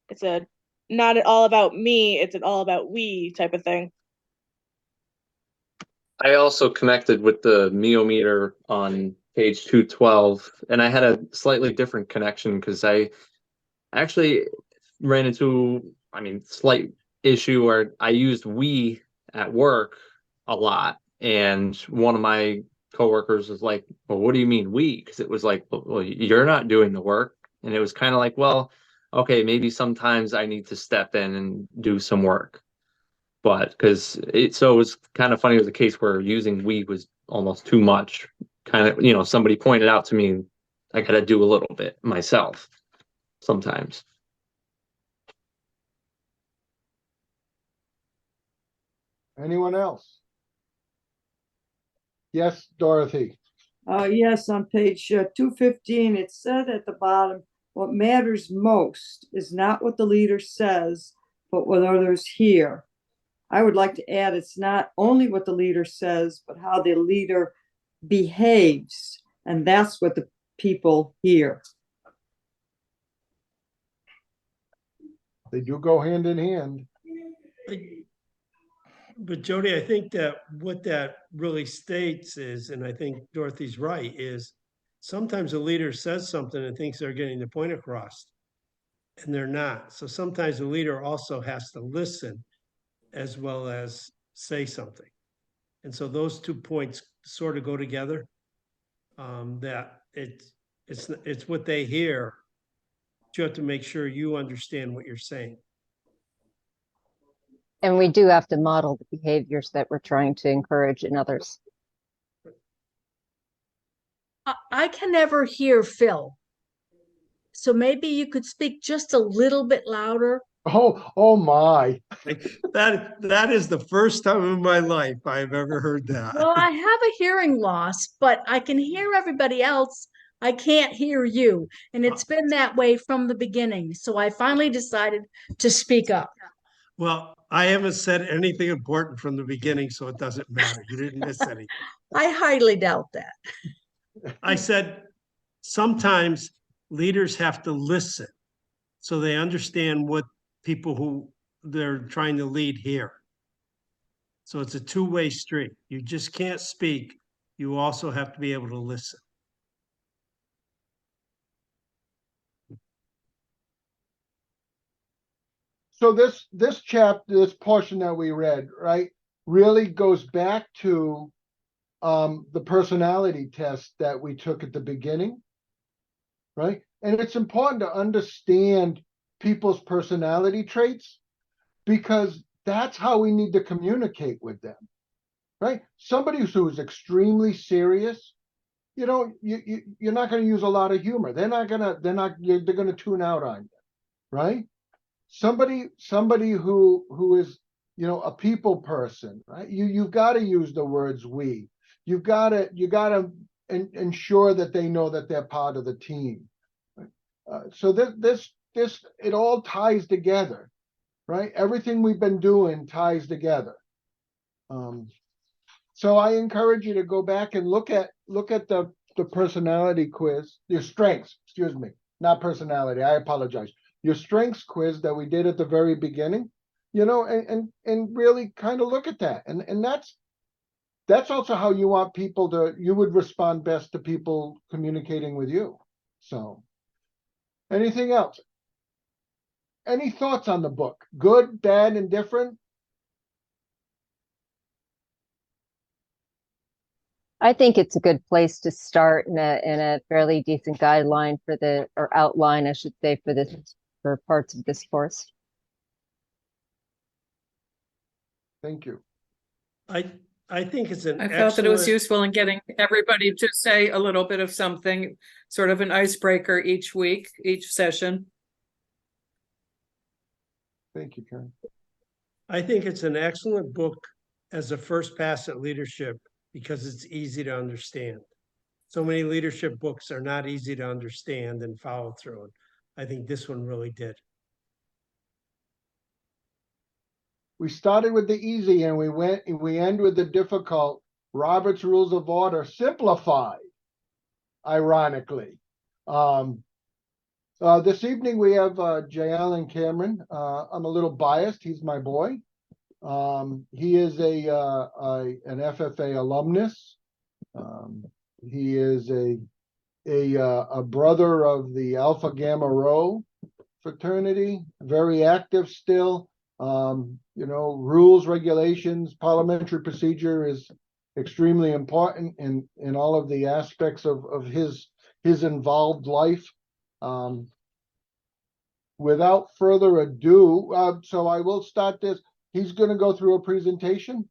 It's a not all about me, it's an all about we type of thing. I also connected with the meometer on page 212, and I had a slightly different connection because I actually ran into, I mean, slight issue where I used we at work a lot, and one of my coworkers was like, "Well, what do you mean we?" Because it was like, "Well, you're not doing the work," and it was kind of like, "Well, okay, maybe sometimes I need to step in and do some work." But because it was kind of funny with the case where using we was almost too much. Kind of, somebody pointed out to me, I got to do a little bit myself sometimes. Anyone else? Yes, Dorothy. Yes, on page 215, it said at the bottom, what matters most is not what the leader says, but what others hear. I would like to add, it's not only what the leader says, but how the leader behaves. And that's what the people hear. They do go hand in hand. But Jody, I think that what that really states is, and I think Dorothy's right, is sometimes a leader says something and thinks they're getting the point across, and they're not. So sometimes the leader also has to listen as well as say something. And so those 2 points sort of go together. That it's what they hear. But you have to make sure you understand what you're saying. And we do have to model the behaviors that we're trying to encourage in others. I can never hear Phil. So maybe you could speak just a little bit louder. Oh my. That is the first time in my life I've ever heard that. Well, I have a hearing loss, but I can hear everybody else. I can't hear you. And it's been that way from the beginning. So I finally decided to speak up. Well, I haven't said anything important from the beginning, so it doesn't matter. You didn't miss anything. I highly doubt that. I said sometimes leaders have to listen so they understand what people who they're trying to lead hear. So it's a two-way street. You just can't speak. You also have to be able to listen. So this chapter, this portion that we read, right, really goes back to the personality test that we took at the beginning, right? And it's important to understand people's personality traits because that's how we need to communicate with them, right? Somebody who's extremely serious, you're not going to use a lot of humor. They're going to tune out on you, right? Somebody who is, a people person, right? You've got to use the words we. You got to ensure that they know that they're part of the team. So this it all ties together, right? Everything we've been doing ties together. So I encourage you to go back and look at the personality quiz, your strengths, excuse me, not personality. I apologize. Your strengths quiz that we did at the very beginning, and really kind of look at that. And that's also how you want you would respond best to people communicating with you. So anything else? Any thoughts on the book? Good, bad, indifferent? I think it's a good place to start in a fairly decent guideline or outline, I should say, for parts of this course. Thank you. I think it's an I felt that it was useful in getting everybody to say a little bit of something, sort of an icebreaker each week, each session. Thank you, Karen. I think it's an excellent book as a first pass at leadership because it's easy to understand. So many leadership books are not easy to understand and follow through. I think this one really did. We started with the easy and we end with the difficult. Robert's Rules of Order simplified, ironically. This evening we have J. Allen Cameron. I'm a little biased. He's my boy. He is an FFA alumnus. He is a brother of the Alpha Gamma Rho fraternity, very active still. Rules, regulations, parliamentary procedure is extremely important in all of the aspects of his involved life. Without further ado, so I will start this. He's going to go through a presentation,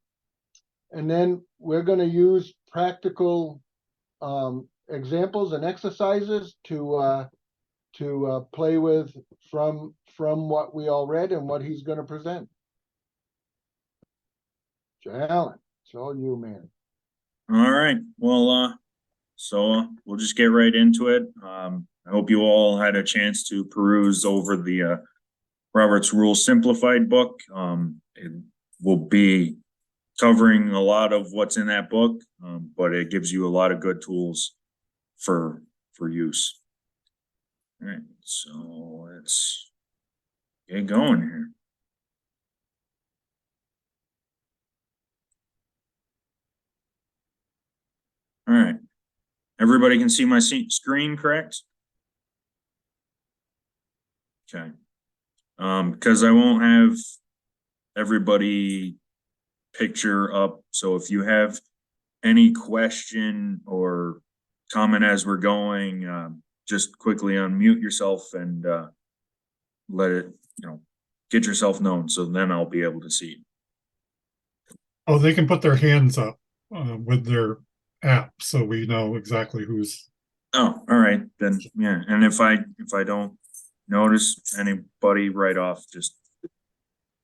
and then we're going to use practical examples and exercises to play with from what we all read and what he's going to present. Alan, it's all you, man. All right. Well, so we'll just get right into it. I hope you all had a chance to peruse over the Robert's Rules Simplified book. It will be covering a lot of what's in that book, but it gives you a lot of good tools for use. All right, so let's get going here. All right, everybody can see my screen, correct? Okay, because I won't have everybody picture up, so if you have any question or comment as we're going, just quickly unmute yourself and let it, get yourself known, so then I'll be able to see you. Oh, they can put their hands up with their app, so we know exactly who's. Oh, all right, then, yeah, and if I don't notice anybody right off, just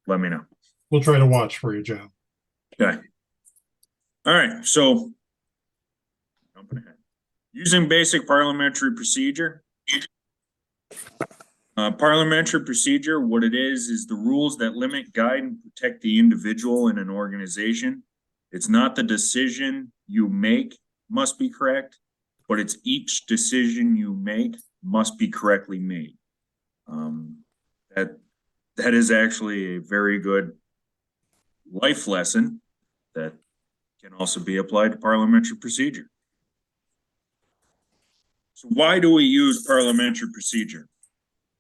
let me know. We'll try to watch for you, John. Okay. All right, so using basic parliamentary procedure. Parliamentary procedure, what it is the rules that limit, guide, and protect the individual in an organization. It's not the decision you make must be correct, but it's each decision you make must be correctly made. That is actually a very good life lesson that can also be applied to parliamentary procedure. So why do we use parliamentary procedure?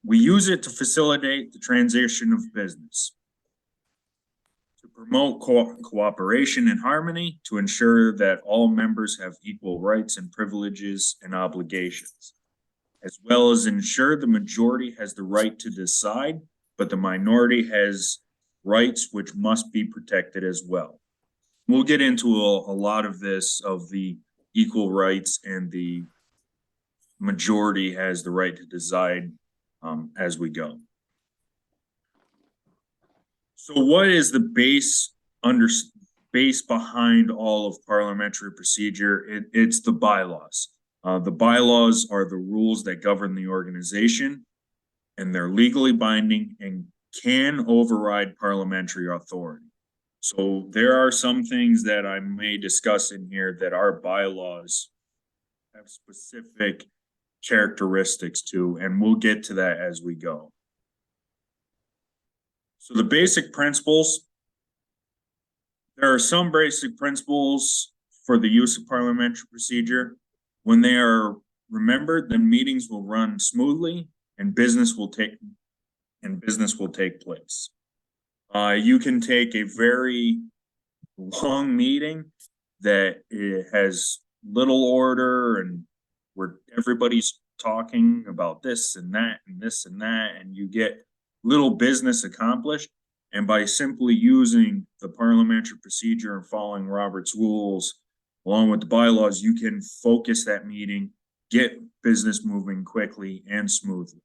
We use it to facilitate the transition of business, to promote cooperation and harmony, to ensure that all members have equal rights and privileges and obligations, as well as ensure the majority has the right to decide, but the minority has rights which must be protected as well. We'll get into a lot of this, of the equal rights and the majority has the right to decide as we go. So what is the base behind all of parliamentary procedure? It's the bylaws. The bylaws are the rules that govern the organization, and they're legally binding and can override parliamentary authority. So there are some things that I may discuss in here that our bylaws have specific characteristics to, and we'll get to that as we go. So the basic principles, there are some basic principles for the use of parliamentary procedure. When they are remembered, then meetings will run smoothly and business will take place. You can take a very long meeting that it has little order and where everybody's talking about this and that and this and that, and you get little business accomplished. And by simply using the parliamentary procedure and following Robert's rules along with the bylaws, you can focus that meeting, get business moving quickly and smoothly.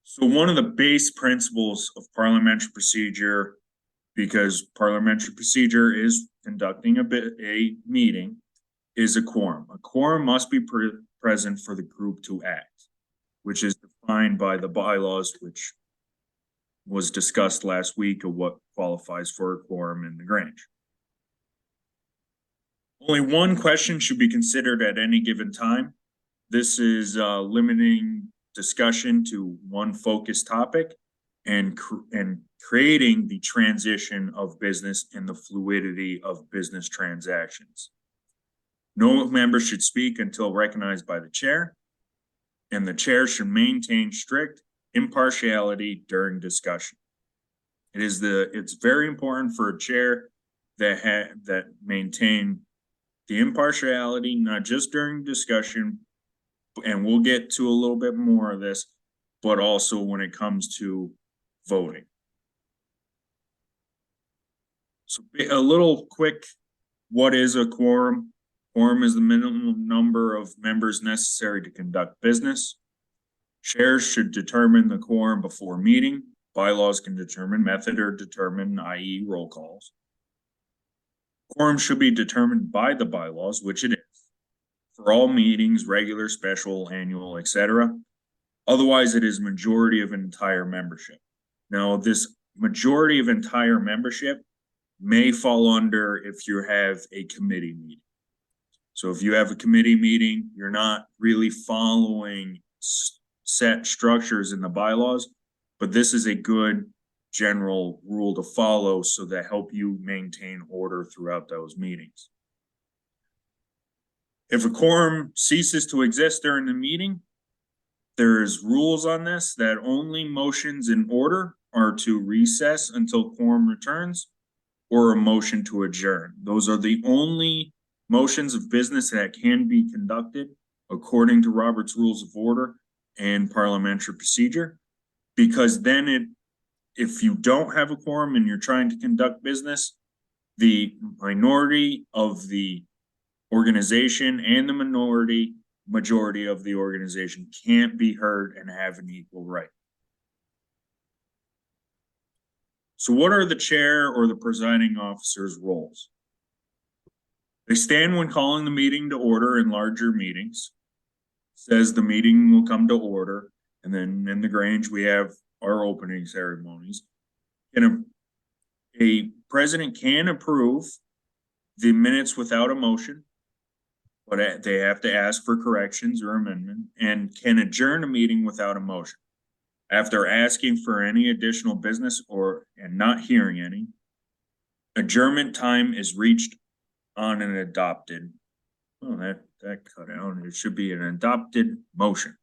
So one of the base principles of parliamentary procedure, because parliamentary procedure is conducting a meeting, is a quorum. A quorum must be present for the group to act, which is defined by the bylaws, which was discussed last week of what qualifies for a quorum in the Grange. Only one question should be considered at any given time. This is limiting discussion to one focused topic and creating the transition of business and the fluidity of business transactions. No member should speak until recognized by the chair, and the chair should maintain strict impartiality during discussion. It's very important for a chair that maintain the impartiality, not just during discussion, and we'll get to a little bit more of this, but also when it comes to voting. So a little quick, what is a quorum? Quorum is the minimum number of members necessary to conduct business. Chairs should determine the quorum before meeting. Bylaws can determine method or determine, i.e. roll calls. Quorum should be determined by the bylaws, which it is, for all meetings, regular, special, annual, etc. Otherwise, it is majority of entire membership. Now, this majority of entire membership may fall under if you have a committee meeting. So if you have a committee meeting, you're not really following set structures in the bylaws, but this is a good general rule to follow so that help you maintain order throughout those meetings. If a quorum ceases to exist during the meeting, there's rules on this that only motions in order are to recess until quorum returns, or a motion to adjourn. Those are the only motions of business that can be conducted according to Robert's Rules of Order and Parliamentary Procedure, because then if you don't have a quorum and you're trying to conduct business, the minority of the organization and the majority of the organization can't be heard and have an equal right. So what are the chair or the presiding officer's roles? They stand when calling the meeting to order in larger meetings. Says the meeting will come to order. And then in the Grange, we have our opening ceremonies. And a president can approve the minutes without a motion, but they have to ask for corrections or amendment, and can adjourn a meeting without a motion. After asking for any additional business and not hearing any, adjournment time is reached on an adopted. Oh, that cut out. It should be an adopted motion.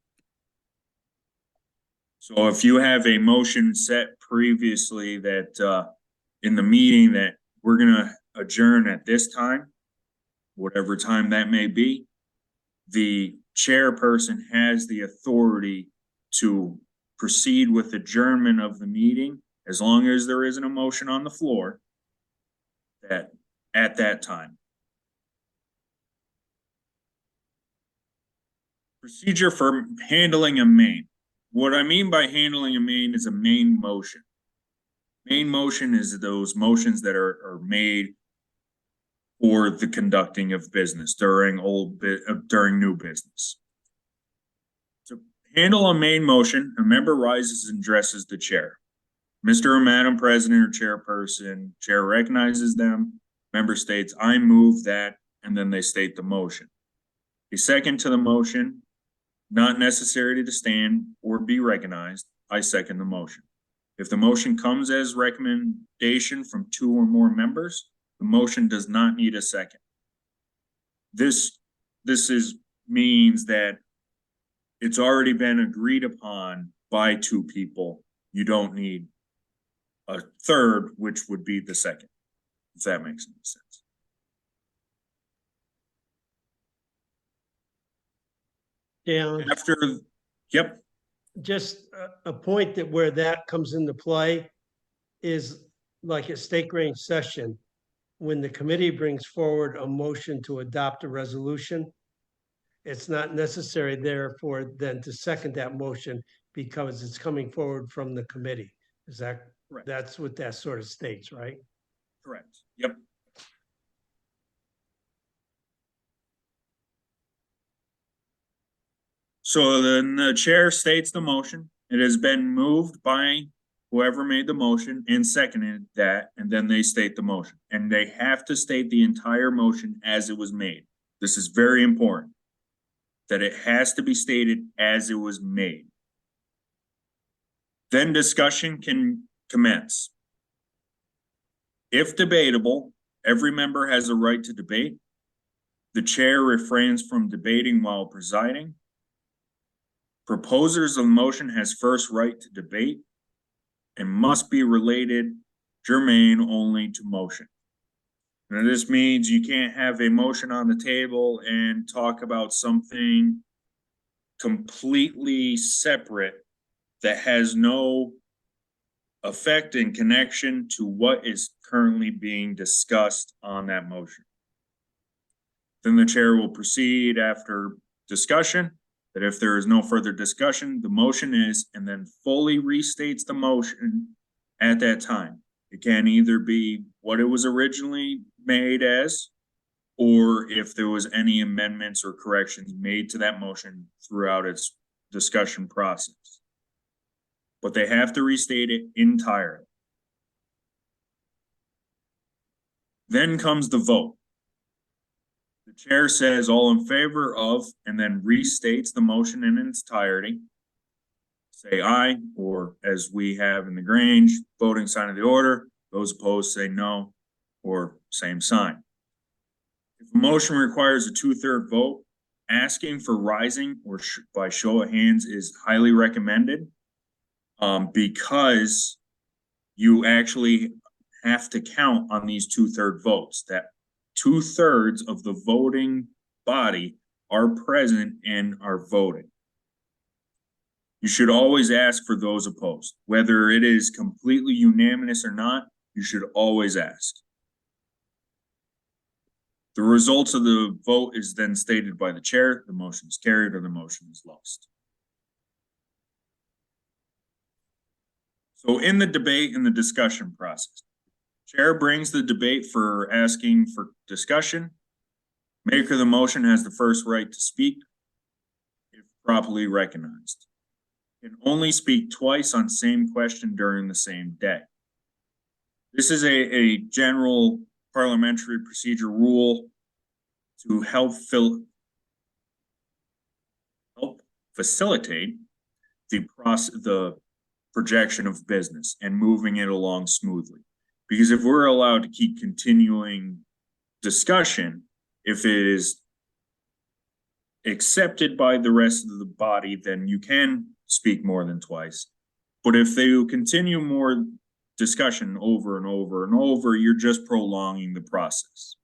So if you have a motion set previously that in the meeting that we're gonna adjourn at this time, whatever time that may be, the chairperson has the authority to proceed with adjournment of the meeting as long as there isn't a motion on the floor at that time. Procedure for handling a main. What I mean by handling a main is a main motion. Main motion is those motions that are made for the conducting of business during new business. To handle a main motion, a member rises and addresses the chair. Mr. or Madam President or Chairperson, chair recognizes them, member states, I move that, and then they state the motion. A second to the motion, not necessary to stand or be recognized, I second the motion. If the motion comes as recommendation from 2 or more members, the motion does not need a second. This means that it's already been agreed upon by 2 people. You don't need a third, which would be the second, if that makes any sense. Yeah. Yep. Just a point where that comes into play is like a state Grange session. When the committee brings forward a motion to adopt a resolution, it's not necessary therefore then to second that motion because it's coming forward from the committee. Is that correct? That's what that sort of states, right? Correct. Yep. So then the chair states the motion. It has been moved by whoever made the motion and seconded that, and then they state the motion. And they have to state the entire motion as it was made. This is very important. that it has to be stated as it was made. Then discussion can commence. If debatable, every member has a right to debate. The chair refrains from debating while presiding. Proposers of the motion has first right to debate and must be related germane only to motion. Now, this means you can't have a motion on the table and talk about something completely separate that has no effect and connection to what is currently being discussed on that motion. Then the chair will proceed after discussion, that if there is no further discussion, the motion is, and then fully restates the motion at that time. It can either be what it was originally made as, or if there was any amendments or corrections made to that motion throughout its discussion process. But they have to restate it entirely. Then comes the vote. The chair says all in favor of, and then restates the motion in its entirety. Say aye, or as we have in the Grange, voting sign of the order. Those opposed say no, or same sign. If a motion requires a 2/3 vote, asking for rising or by show of hands is highly recommended, because you actually have to count on these 2/3 votes, that 2/3 of the voting body are present and are voting. You should always ask for those opposed. Whether it is completely unanimous or not, you should always ask. The results of the vote is then stated by the chair. The motion is carried or the motion is lost. So in the debate and the discussion process, chair brings the debate for asking for discussion. Maker of the motion has the first right to speak if properly recognized. Can only speak twice on same question during the same day. This is a general parliamentary procedure rule to help facilitate the projection of business and moving it along smoothly. Because if we're allowed to keep continuing discussion, if it is accepted by the rest of the body, then you can speak more than twice. But if they continue more discussion over and over and over, you're just prolonging the process.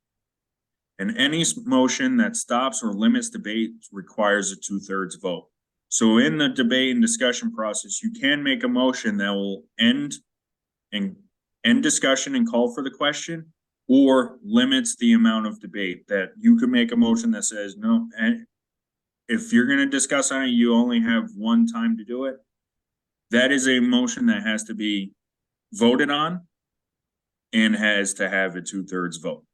And any motion that stops or limits debate requires a 2/3 vote. So in the debate and discussion process, you can make a motion that will end discussion and call for the question, or limits the amount of debate. That you could make a motion that says, no, and if you're going to discuss on it, you only have one time to do it. That is a motion that has to be voted on and has to have a 2/3 vote.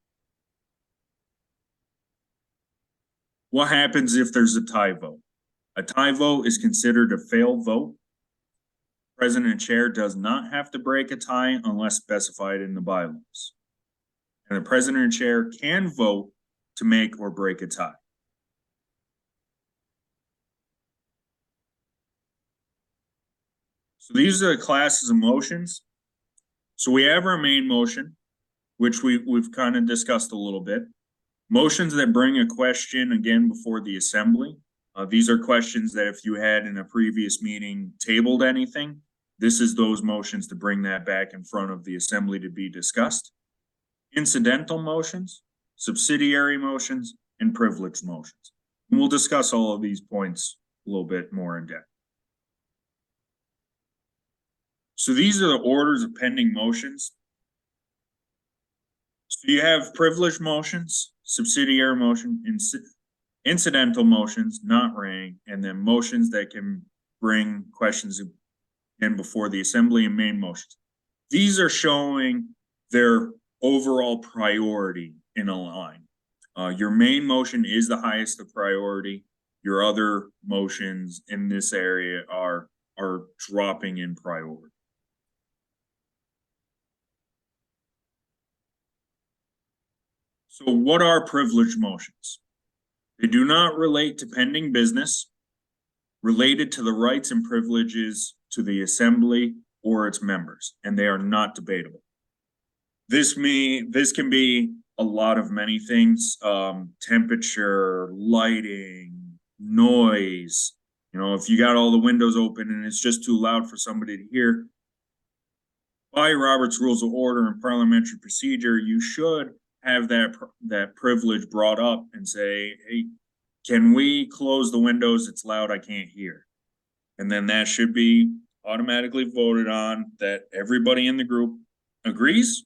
What happens if there's a tie vote? A tie vote is considered a failed vote. President and chair does not have to break a tie unless specified in the bylaws. And the president and chair can vote to make or break a tie. So these are the classes of motions. So we have our main motion, which we've kind of discussed a little bit. Motions that bring a question again before the assembly. These are questions that if you had in a previous meeting tabled anything, this is those motions to bring that back in front of the assembly to be discussed. Incidental motions, subsidiary motions, and privileged motions. And we'll discuss all of these points a little bit more in depth. So these are the orders of pending motions. So you have privileged motions, subsidiary motion, incidental motions, not rang, and then motions that can bring questions in before the assembly, and main motions. These are showing their overall priority in a line. Your main motion is the highest of priority. Your other motions in this area are dropping in priority. So what are privileged motions? They do not relate to pending business related to the rights and privileges to the assembly or its members, and they are not debatable. This can be a lot of many things, temperature, lighting, noise. You know, if you got all the windows open and it's just too loud for somebody to hear, by Robert's Rules of Order and Parliamentary Procedure, you should have that privilege brought up and say, hey, can we close the windows? It's loud, I can't hear. And then that should be automatically voted on, that everybody in the group agrees,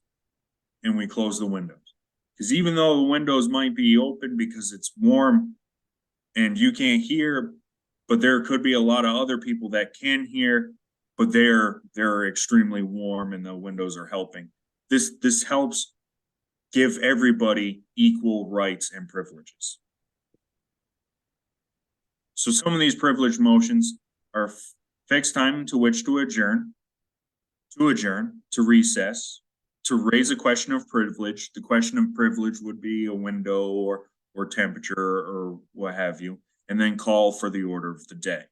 and we close the windows. Because even though the windows might be open because it's warm and you can't hear, but there could be a lot of other people that can hear, but they're extremely warm and the windows are helping. This helps give everybody equal rights and privileges. So some of these privilege motions are fixed time to which to adjourn, to recess, to raise a question of privilege. The question of privilege would be a window or temperature or what have you, and then call for the order of the day.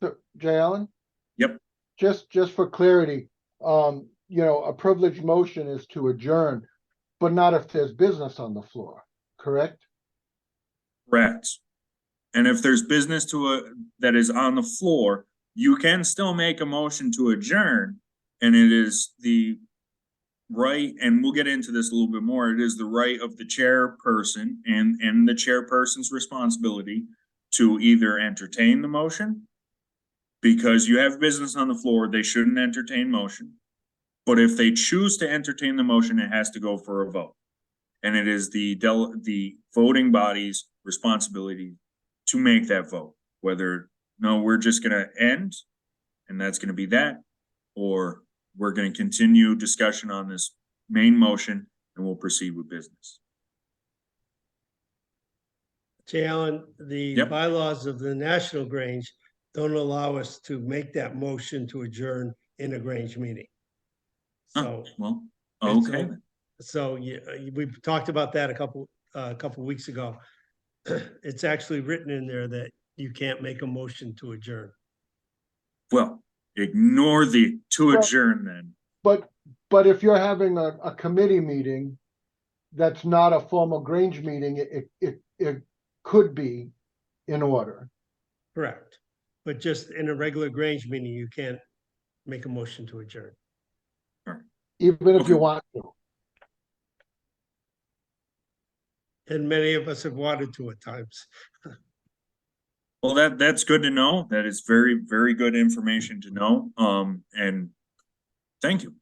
So, Jay Allen? Yep. Just for clarity, you know, a privileged motion is to adjourn, but not if there's business on the floor, correct? Correct. And if there's business that is on the floor, you can still make a motion to adjourn, and it is the right, and we'll get into this a little bit more, it is the right of the chairperson and the chairperson's responsibility to either entertain the motion, because you have business on the floor, they shouldn't entertain motion. But if they choose to entertain the motion, it has to go for a vote. And it is the voting body's responsibility to make that vote, whether, no, we're just going to end and that's going to be that, or we're going to continue discussion on this main motion and we'll proceed with business. Jay Allen, the Yep. bylaws of the National Grange don't allow us to make that motion to adjourn in a Grange meeting. So, Well, it's okay. so yeah, we talked about that a couple weeks ago. It's actually written in there that you can't make a motion to adjourn. Well, ignore the to Well, adjourn then. But if you're having a committee meeting that's not a formal Grange meeting, it could be in order. Correct. But just in a regular Grange meeting, you can't make a motion to adjourn. Even if you Okay. want to. And many of us have wanted to at times. Well, that's good to know. That is very, very good information to know. And thank you.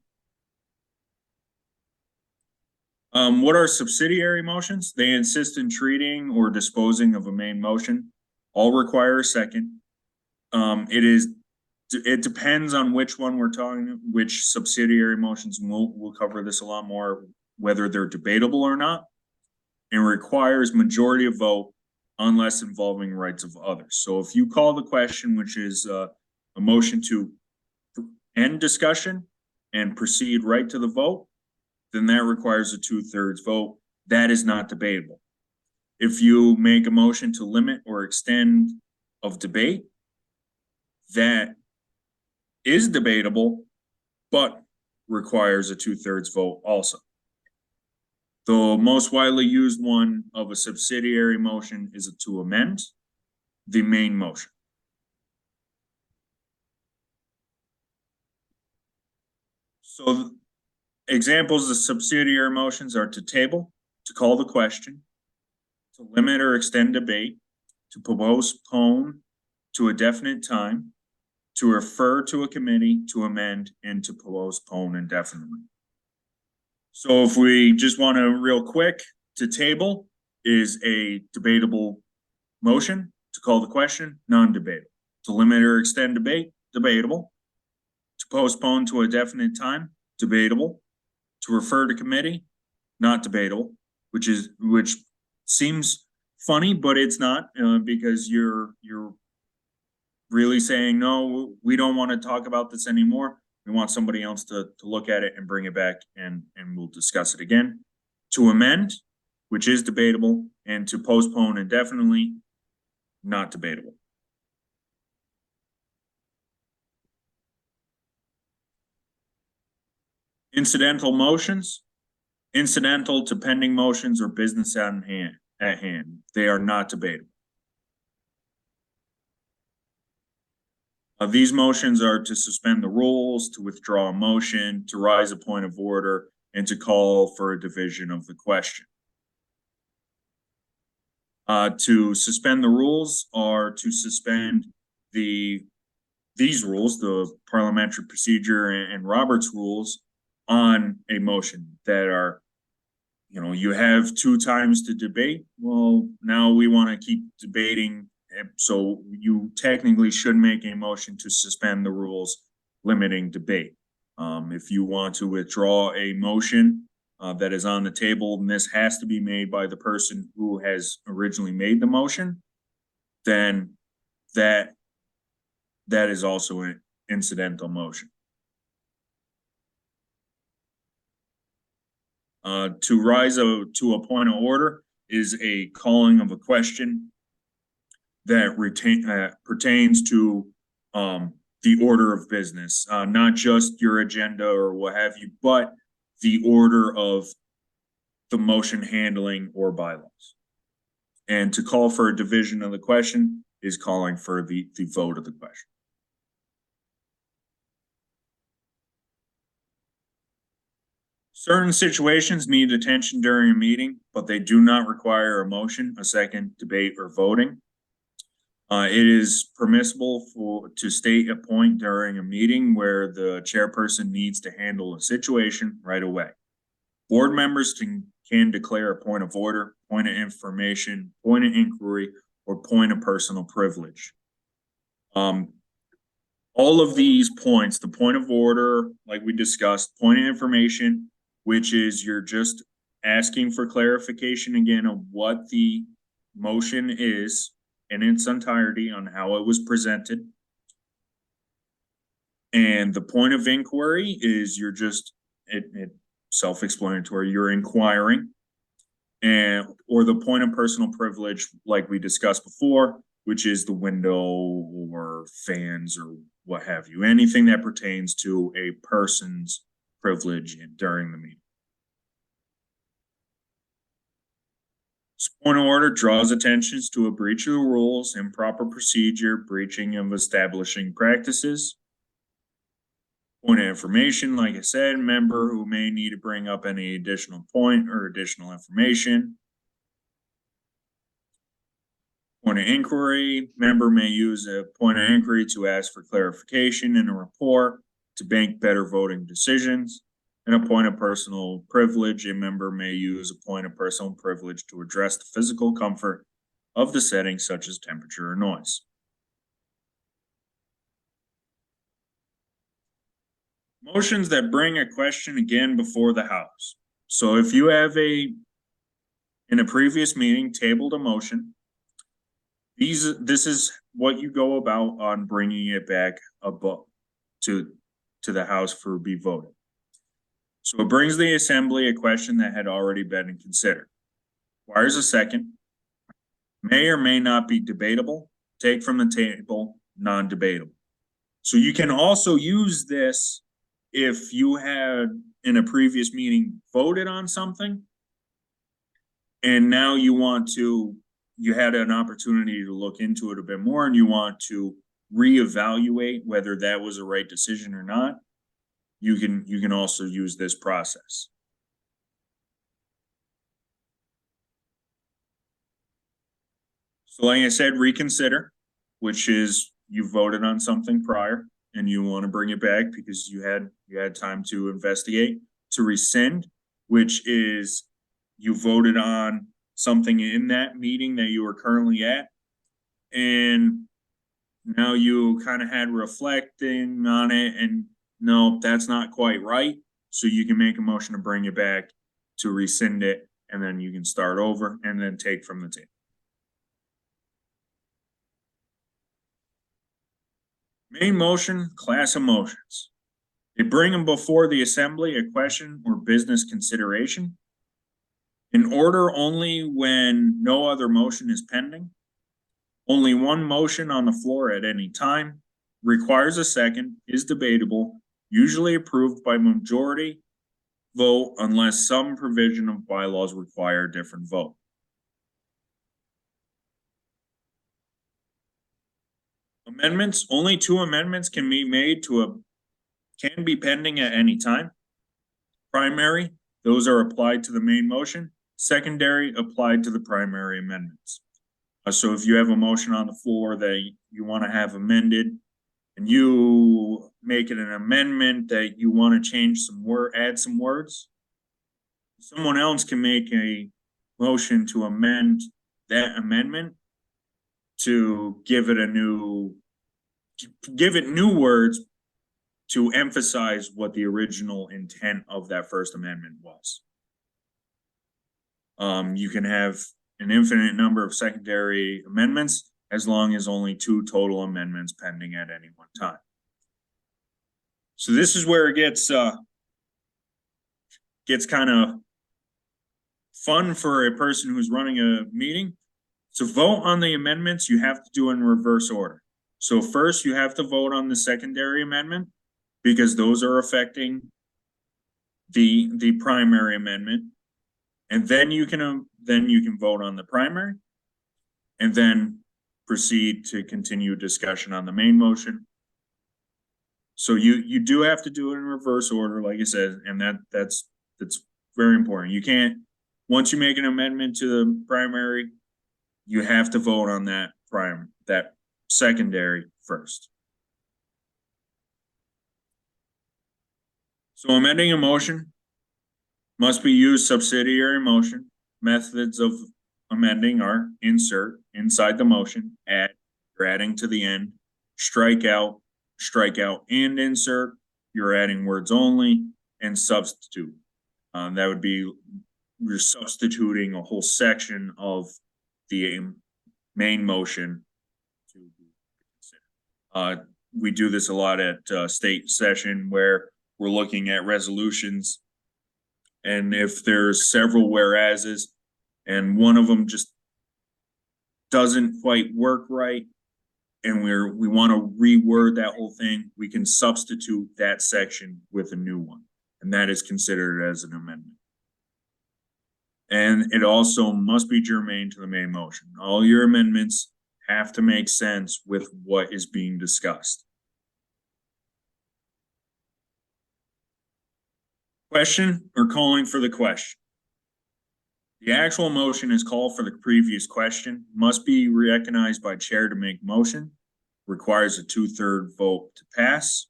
What are subsidiary motions? They insist in treating or disposing of a main motion. All require a second. It depends on which one we're talking, which subsidiary motions, and we'll cover this a lot more, whether they're debatable or not, and requires majority of vote unless involving rights of others. So if you call the question, which is a motion to end discussion and proceed right to the vote, then that requires a 2/3 vote. That is not debatable. If you make a motion to limit or extend of debate, that is debatable, but requires a 2/3 vote also. The most widely used one of a subsidiary motion is to amend the main motion. So examples of subsidiary motions are to table, to call the question, to limit or extend debate, to postpone to a definite time, to refer to a committee, to amend, and to postpone indefinitely. So if we just want to real quick, to table is a debatable motion. To call the question, non-debatable. To limit or extend debate, debatable. To postpone to a definite time, debatable. To refer to committee, not debatable, which seems funny, but it's not, because you're really saying, no, we don't want to talk about this anymore. We want somebody else to look at it and bring it back, and we'll discuss it again. To amend, which is debatable, and to postpone indefinitely, not debatable. Incidental motions, incidental to pending motions or business at hand. They are not debatable. These motions are to suspend the rules, to withdraw a motion, to rise a point of order, and to call for a division of the question. To suspend the rules are to suspend these rules, the parliamentary procedure and Robert's rules, on a motion that are, you have 2 times to debate. Well, now we want to keep debating. So you technically should make a motion to suspend the rules limiting debate. If you want to withdraw a motion that is on the table, and this has to be made by the person who has originally made the motion, then that is also an incidental motion. To rise to a point of order is a calling of a question that pertains to the order of business, not just your agenda or what have you, but the order of the motion handling or bylaws. And to call for a division of the question is calling for the vote of the question. Certain situations need attention during a meeting, but they do not require a motion, a second, debate, or voting. It is permissible to state a point during a meeting where the chairperson needs to handle a situation right away. Board members can declare a point of order, point of information, point of inquiry, or point of personal privilege. All of these points, the point of order, like we discussed, point of information, which is you're just asking for clarification again of what the motion is in its entirety on how it was presented. And the point of inquiry is you're just self-explanatory, you're inquiring. Or the point of personal privilege, like we discussed before, which is the window or fans or what have you, anything that pertains to a person's privilege during the meeting. This point of order draws attention to a breach of the rules, improper procedure, breaching of establishing practices. Point of information, like I said, member who may need to bring up any additional point or additional information. Point of inquiry, member may use a point of inquiry to ask for clarification in a report to make better voting decisions. And a point of personal privilege, a member may use a point of personal privilege to address the physical comfort of the setting, such as temperature or noise. Motions that bring a question again before the House. So if you have in a previous meeting tabled a motion, this is what you go about on bringing it back to the House for be voted. So it brings the Assembly a question that had already been considered. Requires a second. May or may not be debatable. Take from the table, non-debatable. So you can also use this if you had in a previous meeting voted on something and now you had an opportunity to look into it a bit more and you want to reevaluate whether that was a right decision or not. You can also use this process. So like I said, reconsider, which is you voted on something prior and you want to bring it back because you had time to investigate. To rescind, which is you voted on something in that meeting that you were currently at, and now you kind of had reflecting on it and no, that's not quite right. So you can make a motion to bring it back, to rescind it, and then you can start over and then take from the table. Main motion, class of motions. They bring them before the Assembly a question or business consideration. In order only when no other motion is pending. Only one motion on the floor at any time, requires a second, is debatable, usually approved by majority vote unless some provision of bylaws require a different vote. Amendments, only 2 amendments can be made can be pending at any time. Primary, those are applied to the main motion. Secondary, applied to the primary amendments. So if you have a motion on the floor that you want to have amended, and you make it an amendment that you want to change add some words, someone else can make a motion to amend that amendment to give it new words to emphasize what the original intent of that first amendment was. You can have an infinite number of secondary amendments as long as only 2 total amendments pending at any one time. So this is where it gets kind of fun for a person who's running a meeting. To vote on the amendments, you have to do it in reverse order. So first you have to vote on the secondary amendment because those are affecting the primary amendment. And then you can vote on the primary and then proceed to continue discussion on the main motion. So you do have to do it in reverse order, like I said, and that's very important. You can't, once you make an amendment to the primary, you have to vote on that secondary first. So amending a motion must be used subsidiary motion. Methods of amending are insert inside the motion, add or adding to the end, strike out and insert, you're adding words only, and substitute. That would be, you're substituting a whole section of the main motion to be considered. We do this a lot at state session where we're looking at resolutions, and if there's several whereases and one of them just doesn't quite work right, and we want to reword that whole thing, we can substitute that section with a new one, and that is considered as an amendment. And it also must be germane to the main motion. All your amendments have to make sense with what is being discussed. Question or calling for the question. The actual motion is called for the previous question, must be recognized by chair to make motion, requires a 2/3 vote to pass.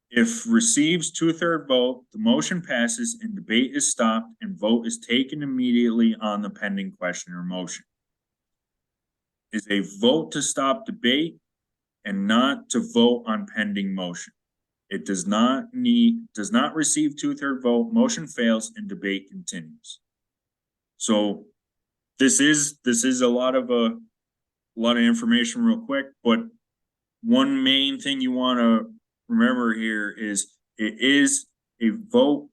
If receives 2/3 vote, the motion passes and debate is stopped and vote is taken immediately on the pending question or motion. Is a vote to stop debate and not to vote on pending motion. It does not receive 2/3 vote, motion fails and debate continues. So this is a lot of information real quick, but one main thing you want to remember here is it is a vote.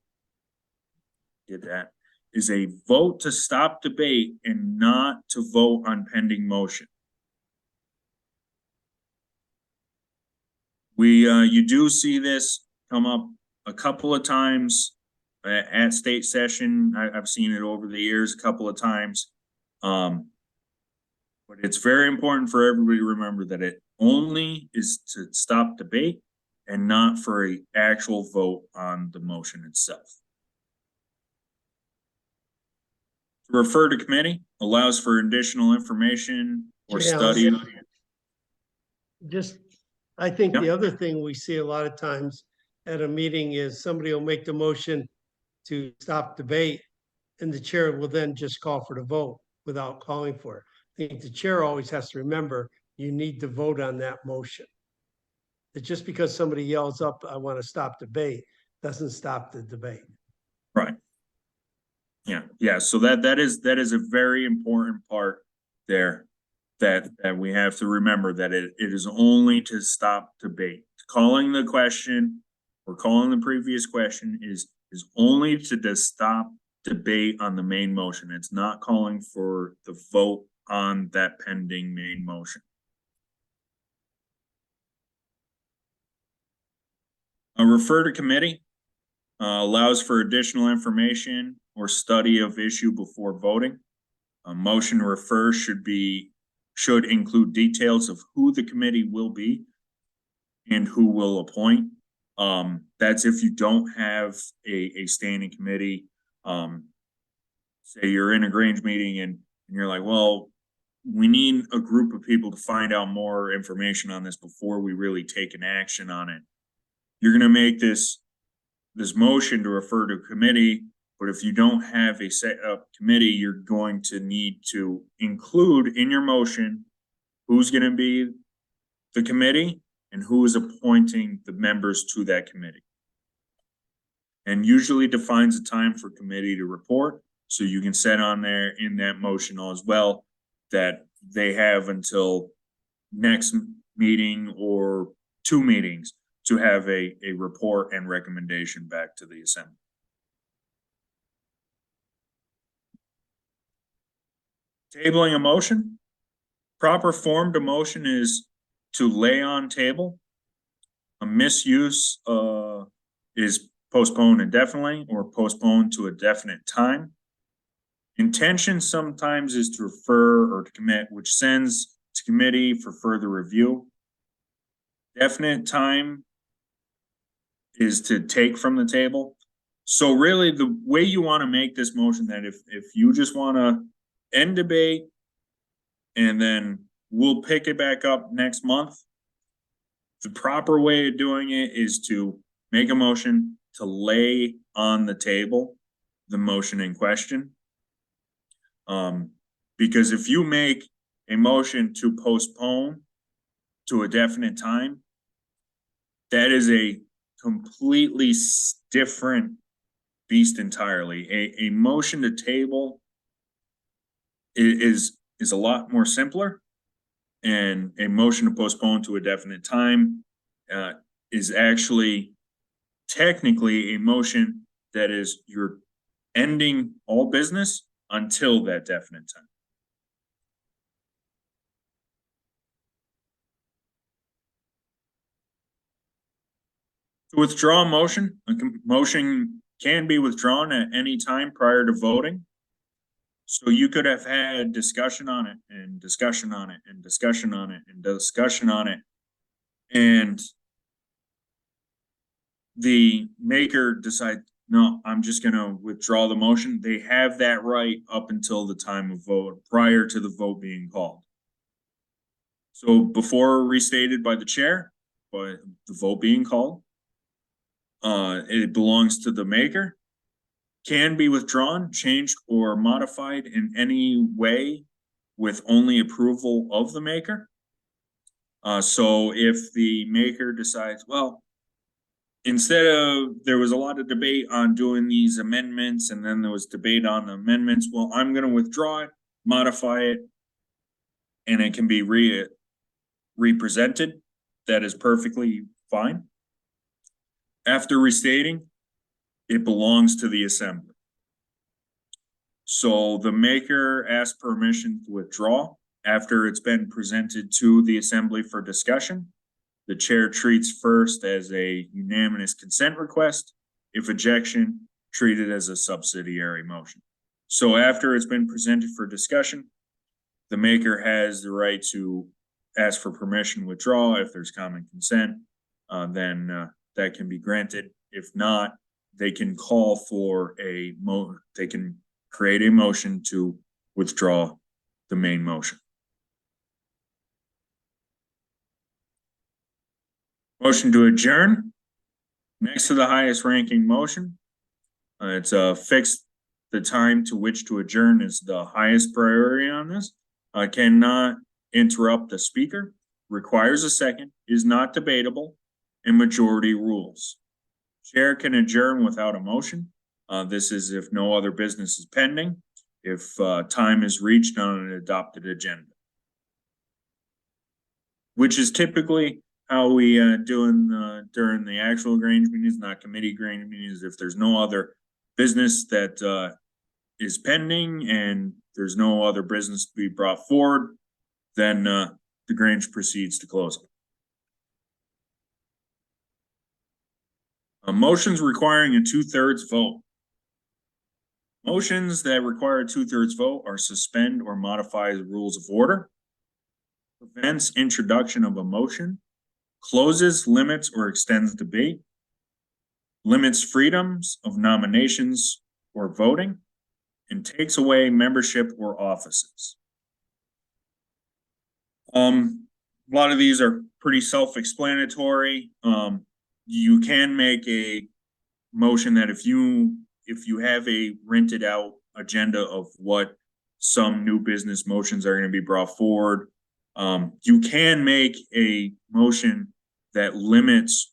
Is a vote to stop debate and not to vote on pending motion. You do see this come up a couple of times at state session. I've seen it over the years a couple of times. But it's very important for everybody to remember that it only is to stop debate and not for an actual vote on the motion itself. To refer to committee allows for additional information or study. I think the other thing we see a lot of times at a meeting is somebody will make the motion to stop debate and the chair will then just call for the vote without calling for it. I think the chair always has to remember you need to vote on that motion. That just because somebody yells up, I want to stop debate, doesn't stop the debate. Right. Yeah. So that is a very important part there. That we have to remember that it is only to stop debate. Calling the question or calling the previous question is only to stop debate on the main motion. It's not calling for the vote on that pending main motion. A refer to committee allows for additional information or study of issue before voting. A motion to refer should include details of who the committee will be and who will appoint. That's if you don't have a standing committee. Say you're in a Grange meeting and you're like, well, we need a group of people to find out more information on this before we really take an action on it. You're gonna make this motion to refer to committee, but if you don't have a set up committee, you're going to need to include in your motion who's gonna be the committee and who is appointing the members to that committee. And usually defines a time for committee to report. So you can set on there in that motion as well that they have until next meeting or 2 meetings to have a report and recommendation back to the assembly. Tabling a motion. Proper form to motion is to lay on table. A misuse is postpone indefinitely or postpone to a definite time. Intention sometimes is to refer or to commit, which sends to committee for further review. Definite time is to take from the table. So really the way you want to make this motion, that if you just want to end debate and then we'll pick it back up next month, the proper way of doing it is to make a motion to lay on the table the motion in question. Because if you make a motion to postpone to a definite time, that is a completely different beast entirely. A motion to table is a lot more simpler, and a motion to postpone to a definite time is actually technically a motion that is you're ending all business until that definite time. To withdraw a motion can be withdrawn at any time prior to voting. So you could have had discussion on it and discussion on it and discussion on it and discussion on it. And the maker decides, no, I'm just going to withdraw the motion. They have that right up until the time of vote, prior to the vote being called. So before restated by the chair, by the vote being called, it belongs to the maker, can be withdrawn, changed, or modified in any way with only approval of the maker. So if the maker decides, well, instead of, there was a lot of debate on doing these amendments and then there was debate on the amendments, well, I'm going to withdraw it, modify it, and it can be represented. That is perfectly fine. After restating, it belongs to the assembly. So the maker asks permission to withdraw after it's been presented to the assembly for discussion. The chair treats first as a unanimous consent request. If objection, treated as a subsidiary motion. So after it's been presented for discussion, the maker has the right to ask for permission to withdraw. If there's common consent, then that can be granted. If not, they can call for they can create a motion to withdraw the main motion. Motion to adjourn. Next to the highest ranking motion, it's fixed the time to which to adjourn is the highest priority on this. Cannot interrupt the speaker, requires a second, is not debatable, and majority rules. Chair can adjourn without a motion. This is if no other business is pending, if time is reached on an adopted agenda. Which is typically how we do during the actual Grange meetings, not committee Grange meetings. If there's no other business that is pending and there's no other business to be brought forward, then the Grange proceeds to close. Motions requiring a 2/3 vote. Motions that require a 2/3 vote are suspend or modify the rules of order, prevents introduction of a motion, closes, limits, or extends debate, limits freedoms of nominations or voting, and takes away membership or offices. A lot of these are pretty self-explanatory. You can make a motion that if you have a rented out agenda of what some new business motions are going to be brought forward, you can make a motion that limits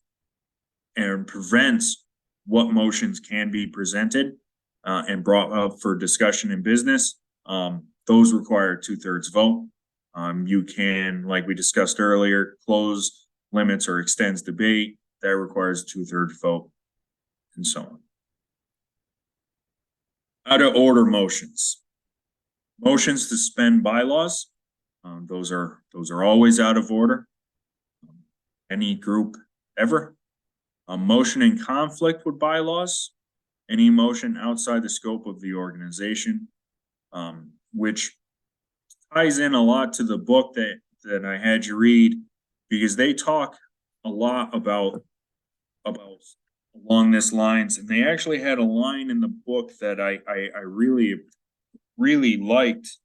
and prevents what motions can be presented and brought up for discussion in business. Those require a 2/3 vote. You can, like we discussed earlier, close, limits, or extends debate. That requires a 2/3 vote, and so on. Out of order motions. Motions to suspend bylaws. Those are always out of order. Any group ever. A motion in conflict with bylaws. Any motion outside the scope of the organization, which ties in a lot to the book that I had you read, because they talk a lot about along this lines, and they actually had a line in the book that I really liked,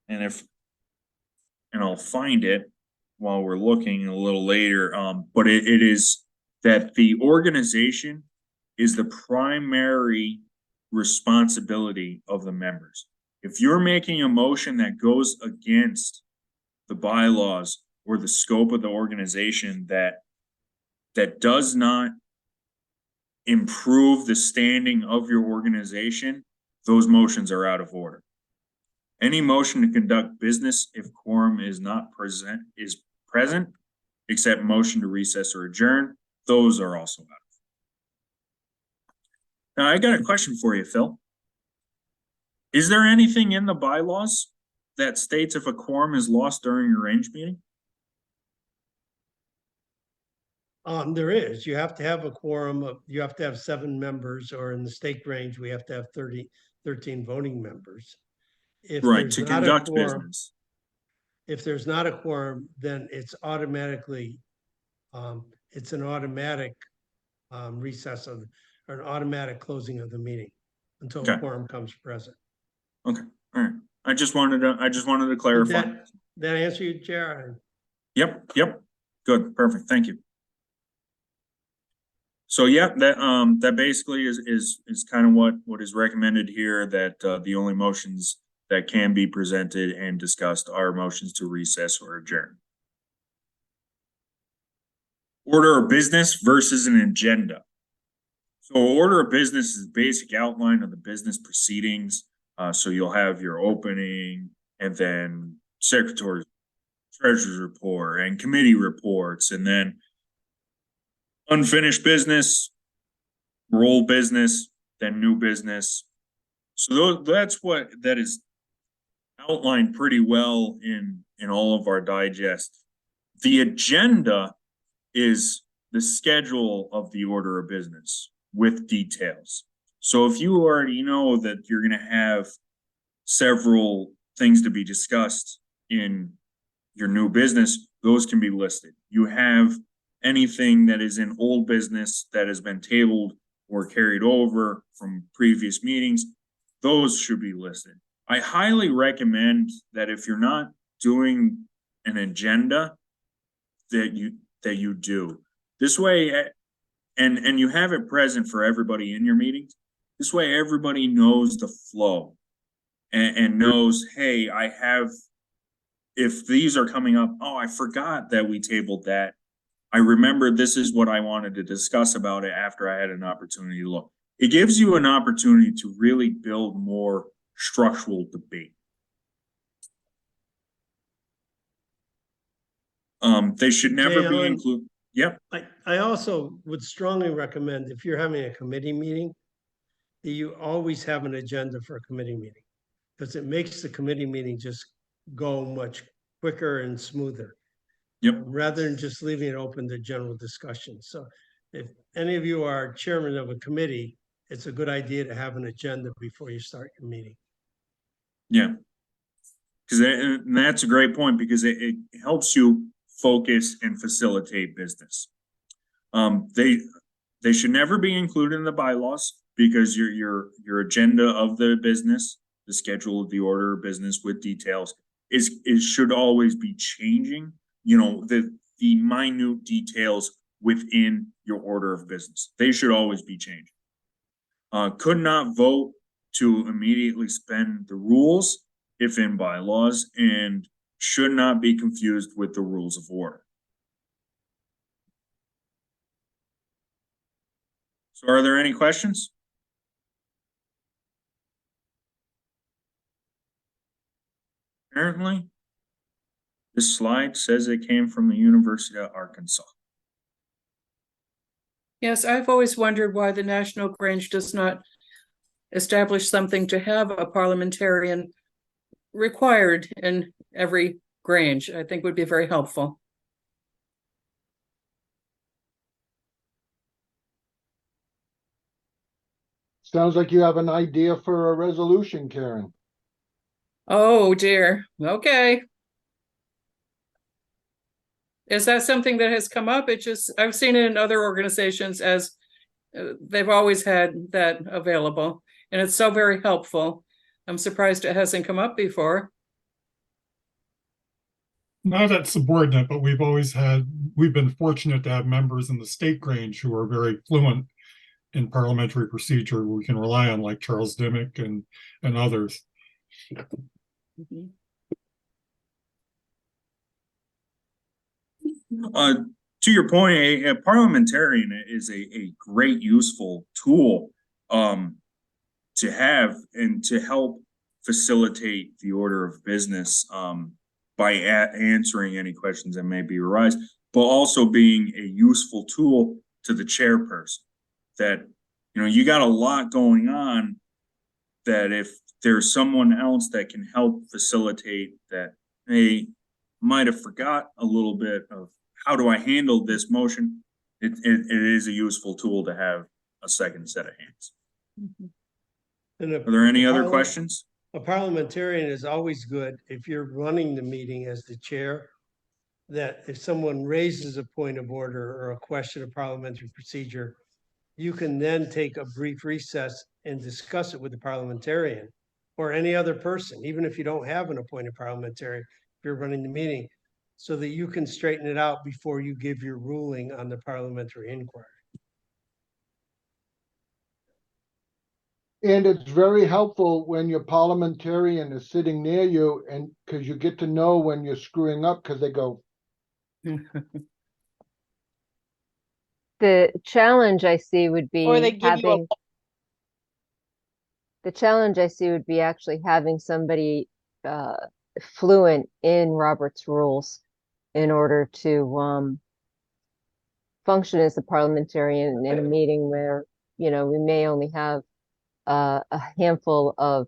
and I'll find it while we're looking a little later. But it is that the organization is the primary responsibility of the members. If you're making a motion that goes against the bylaws or the scope of the organization that does not improve the standing of your organization, those motions are out of order. Any motion to conduct business if quorum is not present, except motion to recess or adjourn, those are also out of order. Now, I got a question for you, Phil. Is there anything in the bylaws that states if a quorum is lost during a Grange meeting? There is. You have to have a quorum of, you have to have 7 members, or in the state Grange, we have to have 13 voting members. If Right, there's to not a conduct quorum- business. If there's not a quorum, then it's automatically, it's an automatic recess of, or an automatic closing of the meeting until a Okay. quorum comes present. Okay, all right. I just wanted to Did clarify. that answer you, Jared? Yep. Good, perfect, thank you. So yeah, that basically is kind of what is recommended here, that the only motions that can be presented and discussed are motions to recess or adjourn. Order of business versus an agenda. So order of business is basic outline of the business proceedings. So you'll have your opening, and then secretary's, treasurer's report, and committee reports, and then unfinished business, old business, then new business. So that is outlined pretty well in all of our digest. The agenda is the schedule of the order of business with details. So if you already know that you're going to have several things to be discussed in your new business, those can be listed. You have anything that is in old business that has been tabled or carried over from previous meetings, those should be listed. I highly recommend that if you're not doing an agenda, that you do. This way, and you have it present for everybody in your meetings. This way everybody knows the flow and knows, hey, if these are coming up, oh, I forgot that we tabled that. I remember this is what I wanted to discuss about it after I had an opportunity to look. It gives you an opportunity to really build more structural debate. They should never be included. Yep. I also would strongly recommend, if you're having a committee meeting, that you always have an agenda for a committee meeting. Because it makes the committee meeting just go much quicker and smoother. Yep. Rather than just leaving it open to general discussion. So if any of you are chairman of a committee, it's a good idea to have an agenda before you start your meeting. Yeah. Because that's a great point, because it helps you focus and facilitate business. They should never be included in the bylaws, because your agenda of the business, the schedule of the order of business with details, should always be changing. You know, the minute details within your order of business, they should always be changing. Could not vote to immediately suspend the rules if in bylaws, and should not be confused with the rules of order. So are there any questions? Apparently, this slide says it came from the University of Arkansas. Yes, I've always wondered why the National Grange does not establish something to have a parliamentarian required in every Grange. I think would be very helpful. Sounds like you have an idea for a resolution, Karen. Oh dear, okay. Is that something that has come up? I've seen it in other organizations as they've always had that available, and it's so very helpful. I'm surprised it hasn't come up before. Not at subordinate, but we've been fortunate to have members in the state Grange who are very fluent in parliamentary procedure we can rely on, like Charles Dimmick and others. Mm-hmm. To your point, a parliamentarian is a great, useful tool to have and to help facilitate the order of business by answering any questions that may be arise, but also being a useful tool to the chairperson. That, you know, you got a lot going on, that if there's someone else that can help facilitate that, they might have forgot a little bit of how do I handle this motion, it is a useful tool to have a second set of hands. And Are there any other questions? A parliamentarian is always good if you're running the meeting as the chair, that if someone raises a point of order or a question of parliamentary procedure, you can then take a brief recess and discuss it with the parliamentarian or any other person, even if you don't have an appointed parliamentarian, if you're running the meeting, so that you can straighten it out before you give your ruling on the parliamentary inquiry. And it's very helpful when your parliamentarian is sitting near you, and because you get to know when you're screwing up, because they go, The challenge I see would Or they be give you a having, the challenge I see would be actually having somebody fluent in Robert's rules in order to function as a parliamentarian in a meeting where, you know, we may only have a handful of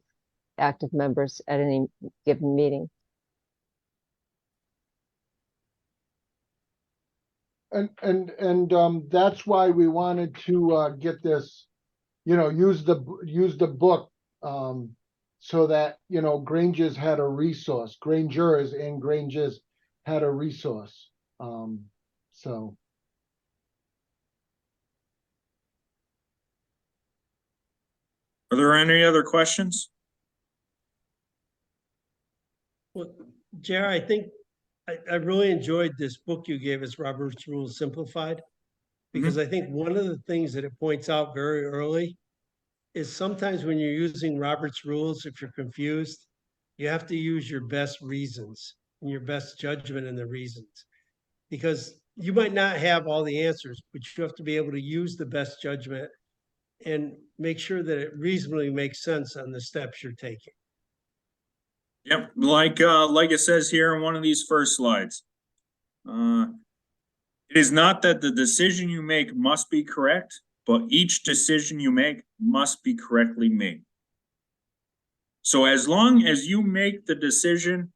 active members at any given meeting. and that's why we wanted to get this, you know, use the book, so that, you know, Grangers had a resource, Grangers and Granges had a resource. So Are there any other questions? Well, Jer, I think I really enjoyed this book you gave us, Robert's Rules Simplified, because I think one of the things that it points out very early is sometimes when you're using Robert's rules, if you're confused, you have to use your best reasons and your best judgment in the reasons, because you might not have all the answers, but you have to be able to use the best judgment and make sure that it reasonably makes sense on the steps you're taking. Yep, like it says here in one of these first slides. It is not that the decision you make must be correct, but each decision you make must be correctly made. So as long as you make the decision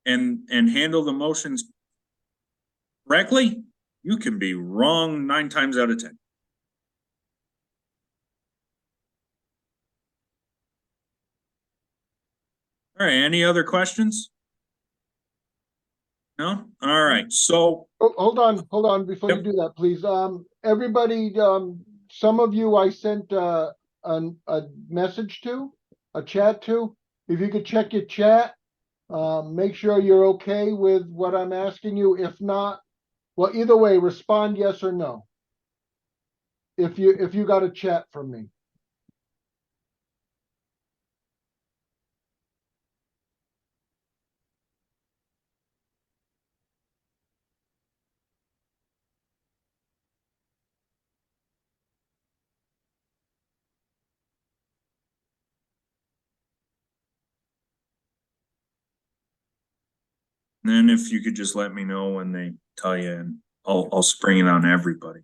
and handle the motions correctly, you can be wrong 9 times out of 10. All right, any other questions? No? All right, so Oh, hold on, before you Yep. do that, please. Everybody, some of you I sent a message to, a chat to. If you could check your chat, make sure you're okay with what I'm asking you. If not, well, either way, respond yes or no. If you got a chat from me. then if you could just let me know when they tell you, and I'll spring it on everybody.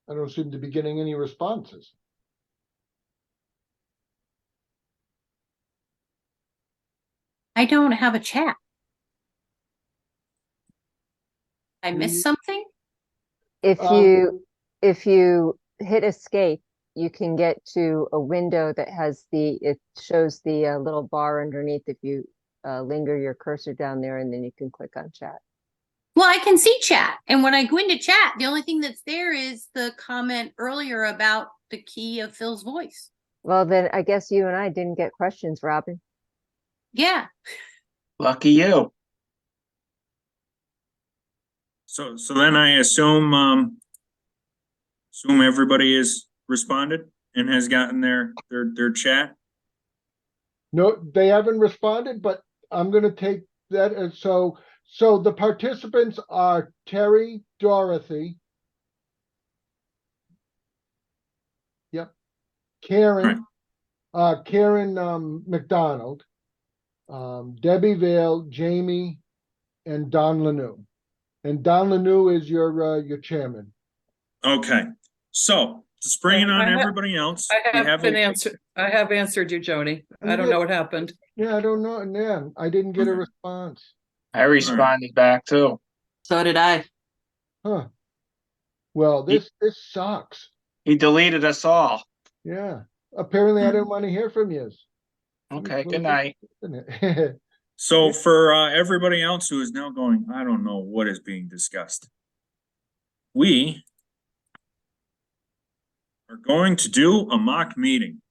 I don't seem to be getting any responses. I don't have a chat. I Mm. missed something? If Um, you hit escape, you can get to a window that has it shows the little bar underneath. If you linger your cursor down there, and then you can click on chat. Well, I can see chat. And when I go into chat, the only thing that's there is the comment earlier about the key of Phil's voice. Well, then I guess you and I didn't get questions, Robin. Yeah. Lucky you. So then I assume everybody has responded and has gotten their chat. No, they haven't responded, but I'm gonna take that as so the participants are Terry, Dorothy. Yep. Karen, Karen McDonald, Debbie Vale, Jamie, and Don Lanou. And Don Lanou is your chairman. Okay, so to spring it on everybody else, I we have been answered. I have answered you, Joni. I don't know what happened. Yeah, I don't know. Yeah, I didn't get a response. I responded back too. So did I. Huh. Well, this sucks. He deleted us all. Yeah. Apparently I didn't want to hear from you. Okay, good night. So for everybody else who is now going, I don't know what is being discussed. We are going to do a mock meeting.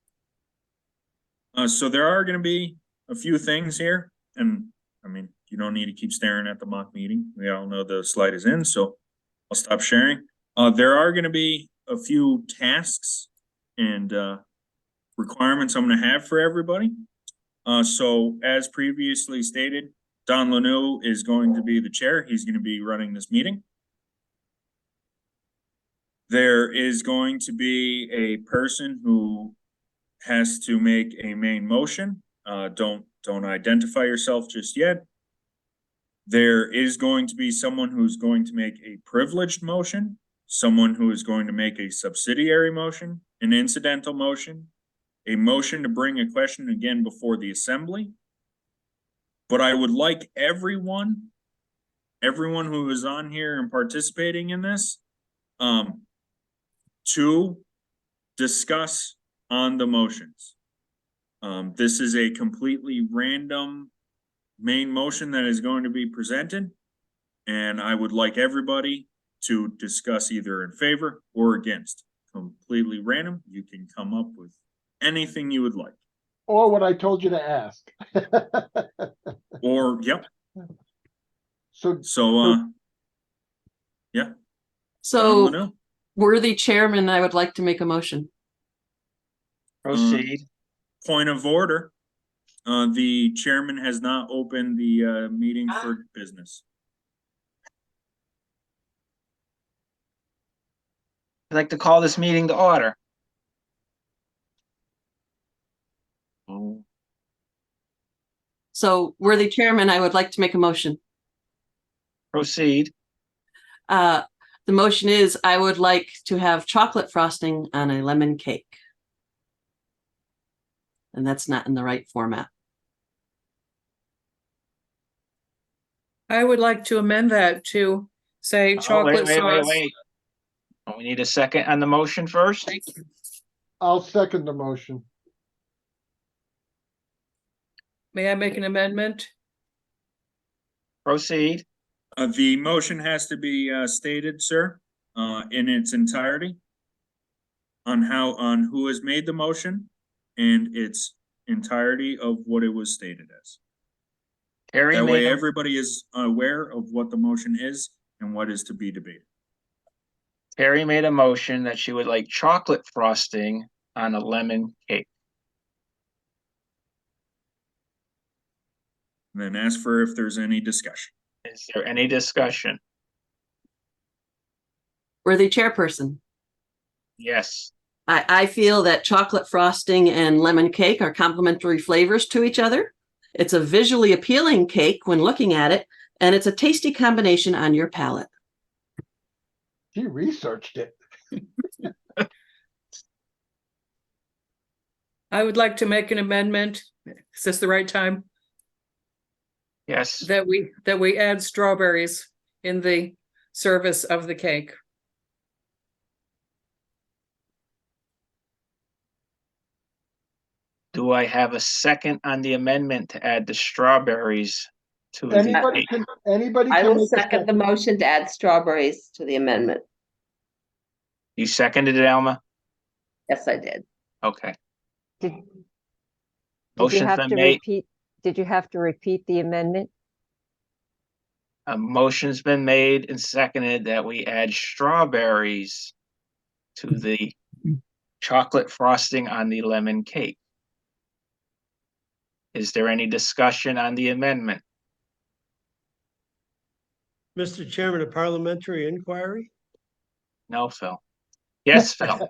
So there are going to be a few things here, and I mean, you don't need to keep staring at the mock meeting. We all know the slide is in, so I'll stop sharing. There are going to be a few tasks and requirements I'm going to have for everybody. So as previously stated, Don Lanou is going to be the chair. He's going to be running this meeting. There is going to be a person who has to make a main motion. Don't identify yourself just yet. There is going to be someone who's going to make a privileged motion, someone who is going to make a subsidiary motion, an incidental motion, a motion to bring a question again before the assembly. But I would like everyone who is on here and participating in this, to discuss on the motions. This is a completely random main motion that is going to be presented, and I would like everybody to discuss either in favor or against. Completely random. You can come up with anything you would like. Or what I told you to ask. Or, yep. So Yeah. So, Alumnus? worthy chairman, I would like to make a motion. Proceed. Point of order. The chairman has not opened the meeting for business. I'd like to call this meeting to order. So, worthy chairman, I would like to make a motion. Proceed. The motion is I would like to have chocolate frosting on a lemon cake. And that's not in the right format. I would like to amend that to say Oh, chocolate wait. sauce. Oh, we need a second on the motion first. I'll second the motion. May I make an amendment? Proceed. The motion has to be stated, sir, in its entirety on who has made the motion and its entirety of what it was stated as. Terry That way made, everybody is aware of what the motion is and what is to be debated. Terry made a motion that she would like chocolate frosting on a lemon cake. And then ask for if there's any discussion. Is there any discussion? Worthy chairperson, Yes. I feel that chocolate frosting and lemon cake are complementary flavors to each other. It's a visually appealing cake when looking at it, and it's a tasty combination on your palate. He researched it. I would like to make an amendment. Is this the right time? Yes. That we add strawberries in the service of the cake. Do I have a second on the amendment to add the strawberries to the Anybody cake? can I will make a second the motion to add strawberries to the amendment. You seconded it, Alma? Yes, I did. Okay. Did you Motion's have been to made. repeat, did you have to repeat the amendment? A motion's been made and seconded that we add strawberries to the chocolate frosting on the lemon cake. Is there any discussion on the amendment? Mr. Chairman, a parliamentary inquiry? No, Phil. Yes, Phil.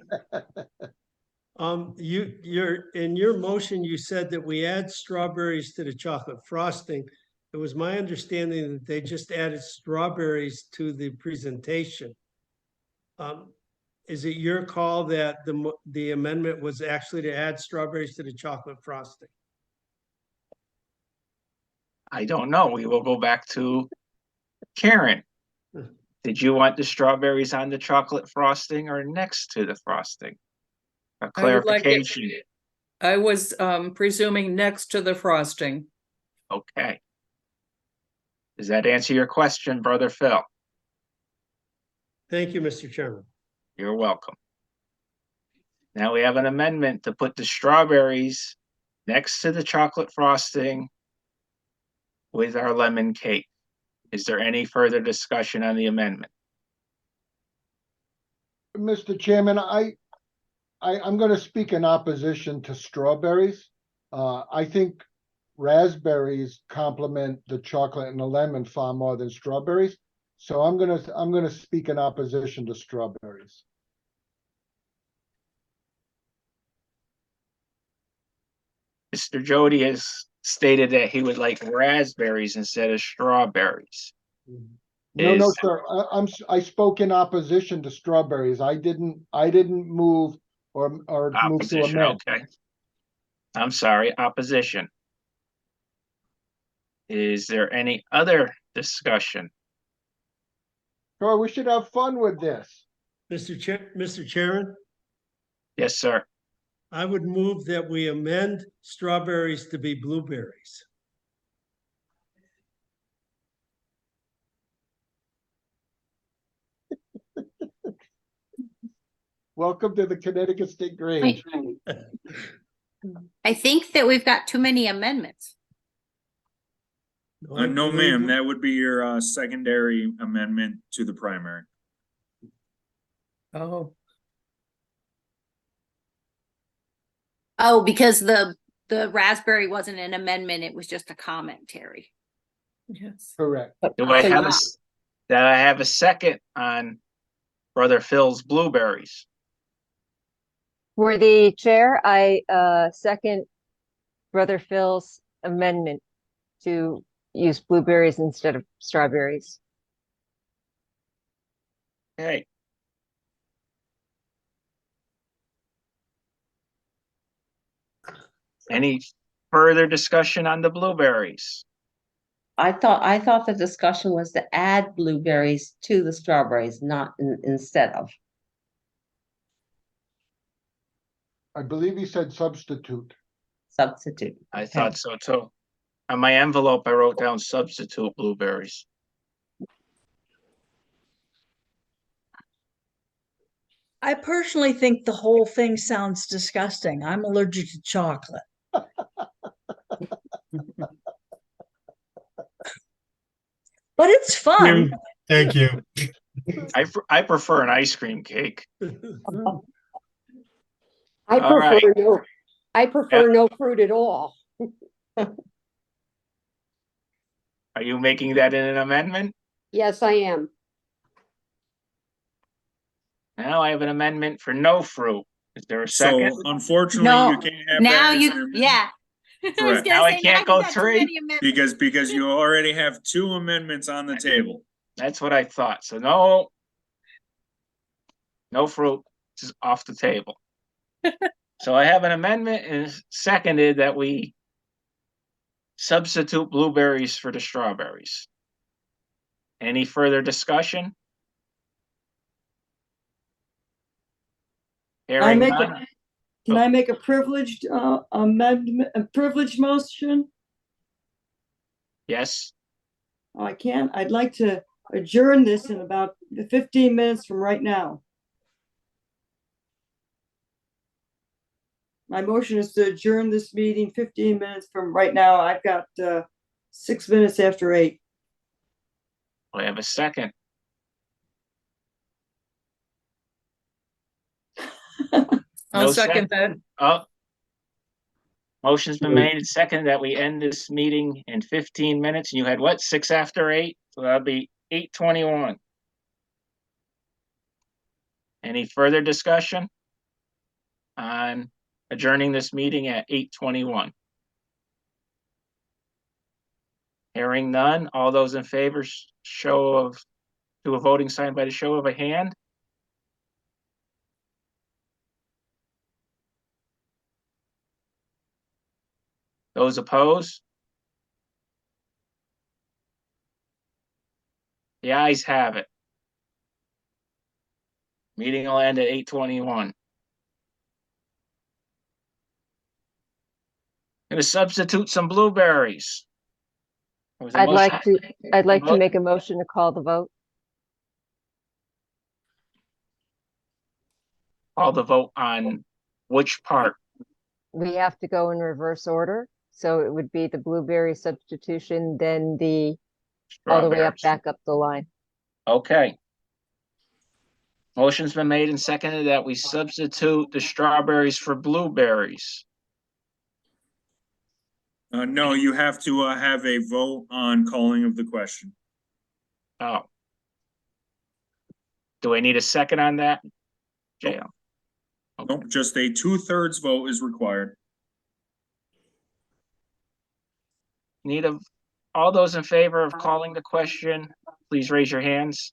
You're in your motion, you said that we add strawberries to the chocolate frosting. It was my understanding that they just added strawberries to the presentation. Is it your call that the amendment was actually to add strawberries to the chocolate frosting? I don't know. We will go back to Karen. Did you want the strawberries on the chocolate frosting or next to the frosting? A I would like it- clarification. I was presuming next to the frosting. Okay. Does that answer your question, Brother Phil? Thank you, Mr. Chairman. You're welcome. Now we have an amendment to put the strawberries next to the chocolate frosting with our lemon cake. Is there any further discussion on the amendment? Mr. Chairman, I'm going to speak in opposition to strawberries. I think raspberries complement the chocolate and the lemon far more than strawberries. So I'm gonna speak in opposition to strawberries. Mr. Jody has stated that he would like raspberries instead of strawberries. No, Is- sir. I spoke in opposition to strawberries. I didn't move or move to Opposition, amend. okay. I'm sorry, opposition. Is there any other discussion? Sure, we should have fun with this. Mr. Chairman, Yes, sir. I would move that we amend strawberries to be blueberries. Welcome to the Connecticut State Grange. I think that we've got too many amendments. No, ma'am, that would be your secondary amendment to the primary. Oh, Oh, because the raspberry wasn't an amendment, it was just a commentary. yes. Correct. Do I So have you- that I have a second on Brother Phil's blueberries? For the chair, I second Brother Phil's amendment to use blueberries instead of strawberries. Okay. Any further discussion on the blueberries? I thought the discussion was to add blueberries to the strawberries, not instead of. I believe he said substitute. Substitute. I Okay. thought so too. On my envelope, I wrote down substitute blueberries. I personally think the whole thing sounds disgusting. I'm allergic to chocolate. But it's fun. Thank you. I prefer an ice cream cake. I All right. prefer no, I prefer no fruit at all. Are you making that in an amendment? Yes, I am. Now I have an amendment for no fruit. Is there a So second? unfortunately, No, you can't have now that as an you, amendment. yeah. I was Correct. gonna Now I say, can't you go got too three? many amendments. Because you already have 2 amendments on the table. That's what I thought. So no. No fruit is off the table. So I have an amendment and seconded that we substitute blueberries for the strawberries. Any further discussion? Hearing make none. Can I make a privileged amendment, a privileged motion? Yes, Oh, I can't. I'd like to adjourn this in about 15 minutes from right now. My motion is to adjourn this meeting 15 minutes from right now. I've got 6 minutes after 8. we have a second. I'll No second that. Oh. Motion's been made and seconded that we end this meeting in 15 minutes. And you had what, 6 after 8? So that'll be 8:21. Any further discussion on adjourning this meeting at 8:21? Hearing none, all those in favor do a voting sign by the show of a hand. Those opposed? The ayes have it. Meeting will end at 8:21. Gonna substitute some blueberries. There was a I'd motion. like to make a motion to call the vote. Call the vote on which part? We have to go in reverse order. So it would be the blueberry substitution, then the all the way up, Strawberries. back up the line. Okay. Motion's been made and seconded that we substitute the strawberries for blueberries. No, you have to have a vote on calling of the question. Oh. Do I need a second on that? JL. Nope, just a 2/3 vote is required. All those in favor of calling the question, please raise your hands.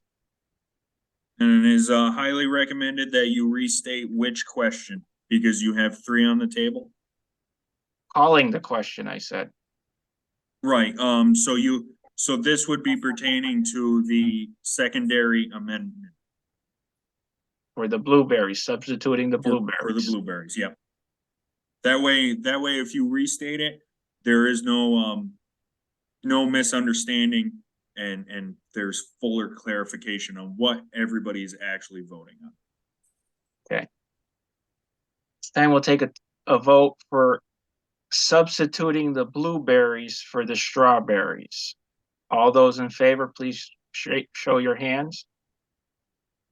And it is highly recommended that you restate which question, because you have 3 on the table. Calling the question, I said. Right, so this would be pertaining to the secondary amendment. For the blueberries, substituting the For the blueberries. blueberries, yep. That way, if you restate it, there is no misunderstanding and there's fuller clarification on what everybody is actually voting on. Okay. This time we'll take a vote for substituting the blueberries for the strawberries. All those in favor, please show your hands.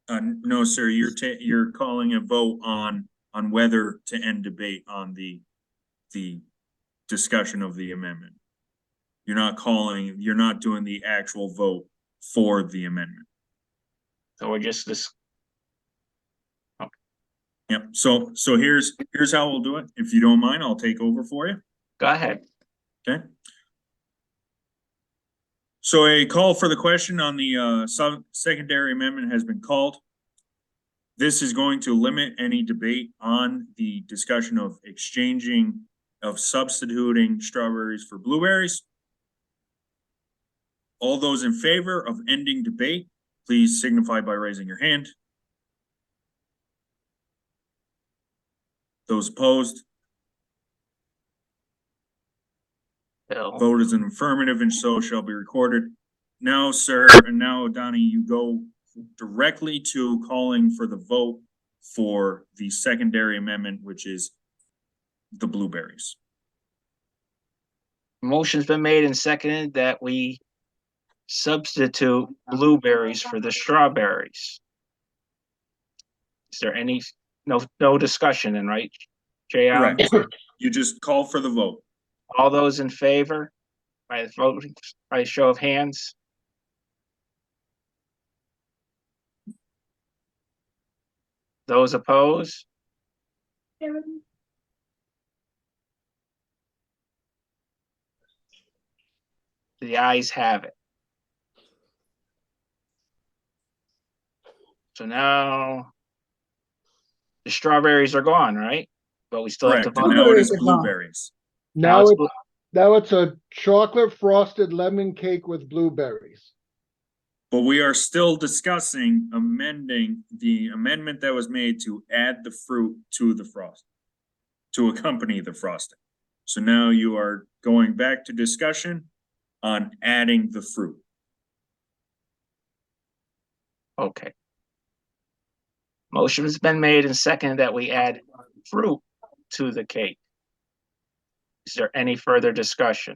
No, sir, you're calling a vote on whether to end debate on the discussion of the amendment. You're not doing the actual vote for the amendment. So we're just this. Yep, so here's how we'll do it. If you don't mind, I'll take over for you. Go ahead. Okay. So a call for the question on the secondary amendment has been called. This is going to limit any debate on the discussion of substituting strawberries for blueberries. All those in favor of ending debate, please signify by raising your hand. Those opposed? Vote is an affirmative and so shall be recorded. Now, sir, and now, Donnie, you go directly to calling for the vote for the secondary amendment, which is the blueberries. Motion's been made and seconded that we substitute blueberries for the strawberries. Is there any, no discussion then, right? Jay Allen? Correct. You just call for the vote. All those in favor by the vote, by show of hands? Those opposed? The ayes have it. So now the strawberries are gone, right? But we still have to Correct. And vote. now it is blueberries. Now it's a chocolate frosted lemon cake with blueberries. But we are still discussing amending the amendment that was made to add the fruit to the frost, to accompany the frosting. So now you are going back to discussion on adding the fruit. Okay. Motion has been made and seconded that we add fruit to the cake. Is there any further discussion?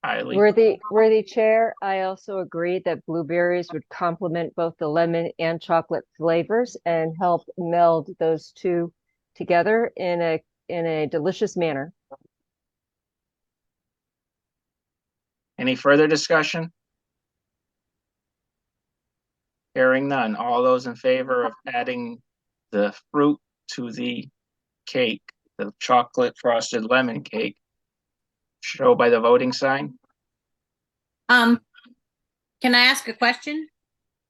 Worthy Chair, I also agree that blueberries would complement both the lemon and chocolate flavors and help meld those two together in a delicious manner. Any further discussion? Hearing none. All those in favor of adding the fruit to the cake, the chocolate frosted lemon cake, show by the voting sign. Can I ask a question?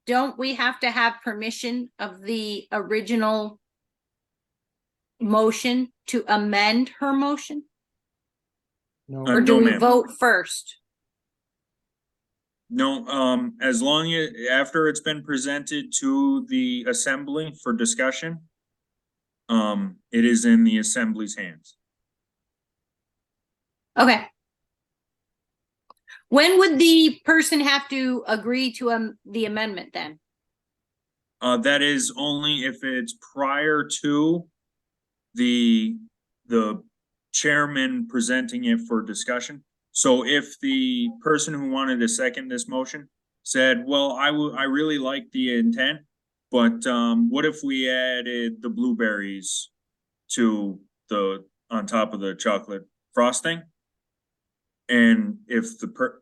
Don't we have to have permission of the original motion to amend her motion? No. Or do No, we ma'am. vote first? No, as long as after it's been presented to the assembly for discussion, it is in the assembly's hands. Okay. When would the person have to agree to the amendment then? That is only if it's prior to the chairman presenting it for discussion. So if the person who wanted to second this motion said, well, I really like the intent, but what if we added the blueberries to on top of the chocolate frosting? And if hold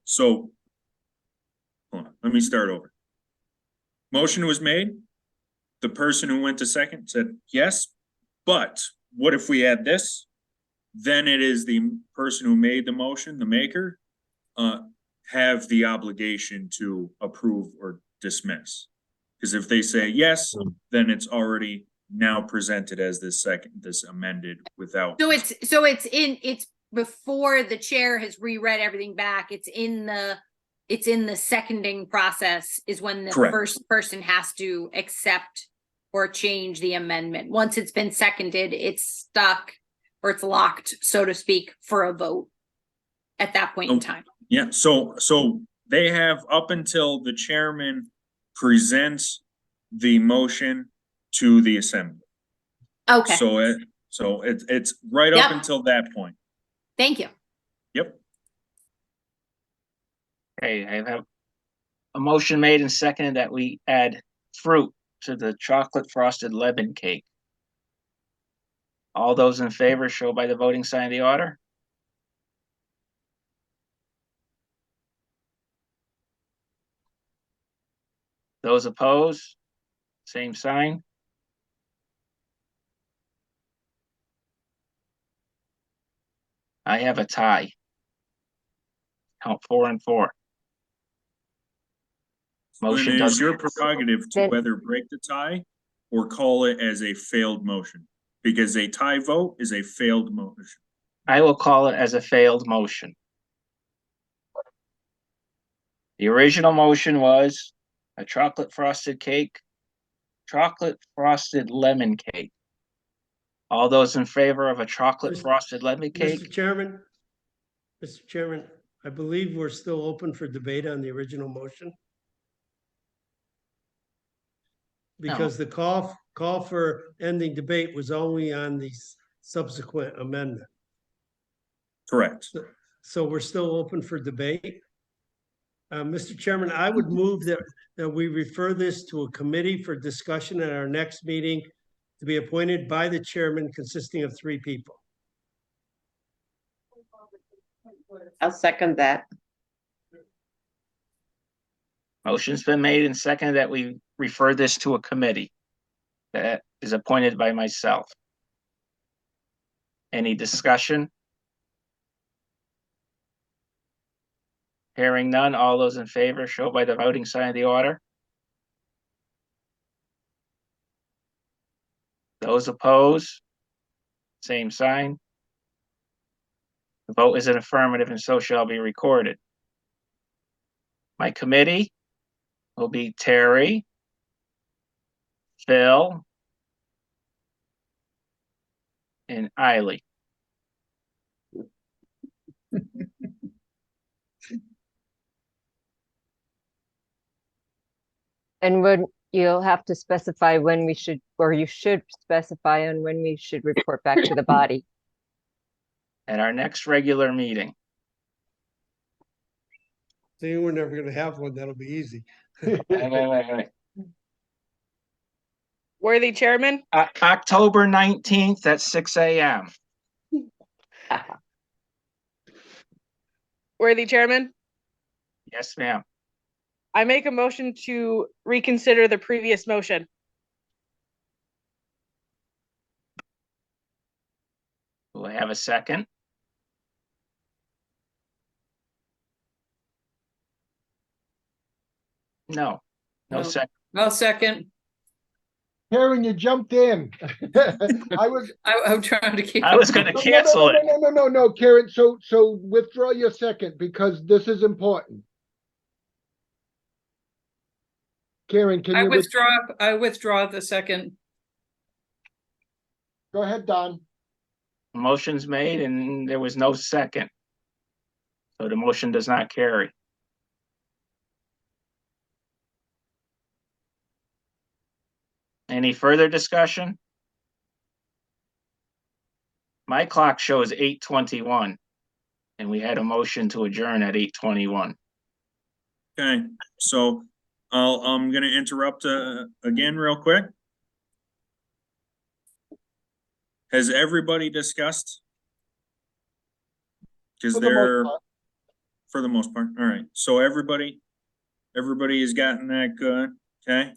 on, let me start over. Motion was made. The person who went to second said, yes, but what if we add this? Then it is the person who made the motion, the maker, have the obligation to approve or dismiss. Because if they say yes, then it's already now presented as this amended without. So it's before the chair has reread everything back. It's in the seconding process is when the Correct. First person has to accept or change the amendment. Once it's been seconded, it's stuck or it's locked, so to speak, for a vote at that point in time. Yeah, so they have up until the chairman presents the motion to the assembly. Okay. So it's right up until that point. Thank you. Yep. Okay, I have a motion made and seconded that we add fruit to the chocolate frosted lemon cake. All those in favor show by the voting sign of the order. Those opposed, same sign. I have a tie. Count 4 and 4. Motion And it is does. your prerogative to Then- whether break the tie or call it as a failed motion, because a tie vote is a failed motion. I will call it as a failed motion. The original motion was a chocolate frosted cake, chocolate frosted lemon cake. All those in favor of a chocolate frosted lemon cake? Mr. Chairman, I believe we're still open for debate on the original motion. Because the call for ending debate was only on the subsequent amendment. Correct. So we're still open for debate. Mr. Chairman, I would move that we refer this to a committee for discussion at our next meeting to be appointed by the chairman consisting of 3 people. I'll second that. Motion's been made and seconded that we refer this to a committee that is appointed by myself. Any discussion? Hearing none, all those in favor show by the voting sign of the order. Those opposed, same sign. The vote is an affirmative and so shall be recorded. My committee will be Terry, Phil, and Eiley. And when you'll have to specify when we should, or you should specify on when we should report back to the body. At our next regular meeting. See, we're never gonna have one, that'll be easy. Wait. Worthy Chairman, October 19th at 6 a.m. worthy Chairman, Yes, ma'am. I make a motion to reconsider the previous motion. Do I have a second? No, no No. second. I'll second. Karen, you jumped in. I'm trying to keep. I was gonna No, cancel it. No, Karen, so withdraw your second because this is important. Karen, can I you? withdraw the second. Go ahead, Don. Motion's made and there was no second. So the motion does not carry. Any further discussion? My clock shows 8:21 and we had a motion to adjourn at 8:21. Okay, so I'm gonna interrupt again real quick. Has everybody discussed? Because For the most they're, part. for the most part, all right, so everybody has gotten that good, okay?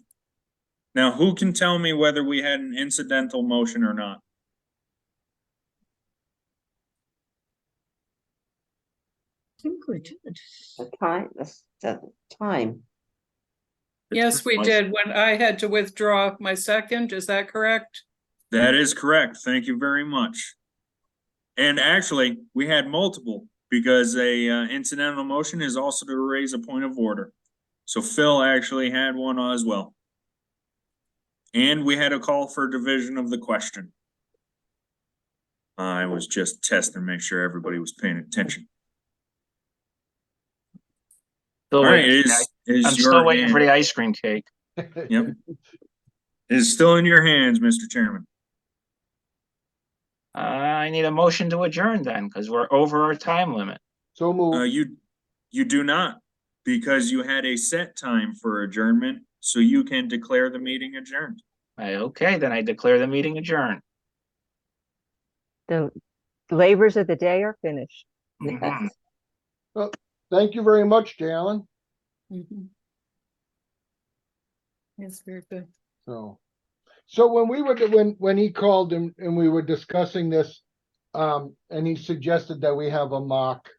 Now, who can tell me whether we had an incidental motion or not? I think we did. The time. Yes, we did. When I had to withdraw my second, is that correct? That is correct, thank you very much. And actually, we had multiple, because a incidental motion is also to raise a point of order. So Phil actually had one as well. And we had a call for division of the question. I was just testing to make sure everybody was paying attention. Still All right, waiting. I'm still waiting for the ice cream cake. Yep. It's still in your hands, Mr. Chairman. I need a motion to adjourn then, because we're over our time limit. So move. You do not. Because you had a set time for adjournment, so you can declare the meeting adjourned. Okay, then I declare the meeting adjourned. The labors of the day are finished. Mhm. Well, thank you very much, Jay Allen. It's very good. So when we were, when he called and we were discussing this, and he suggested that we have a mock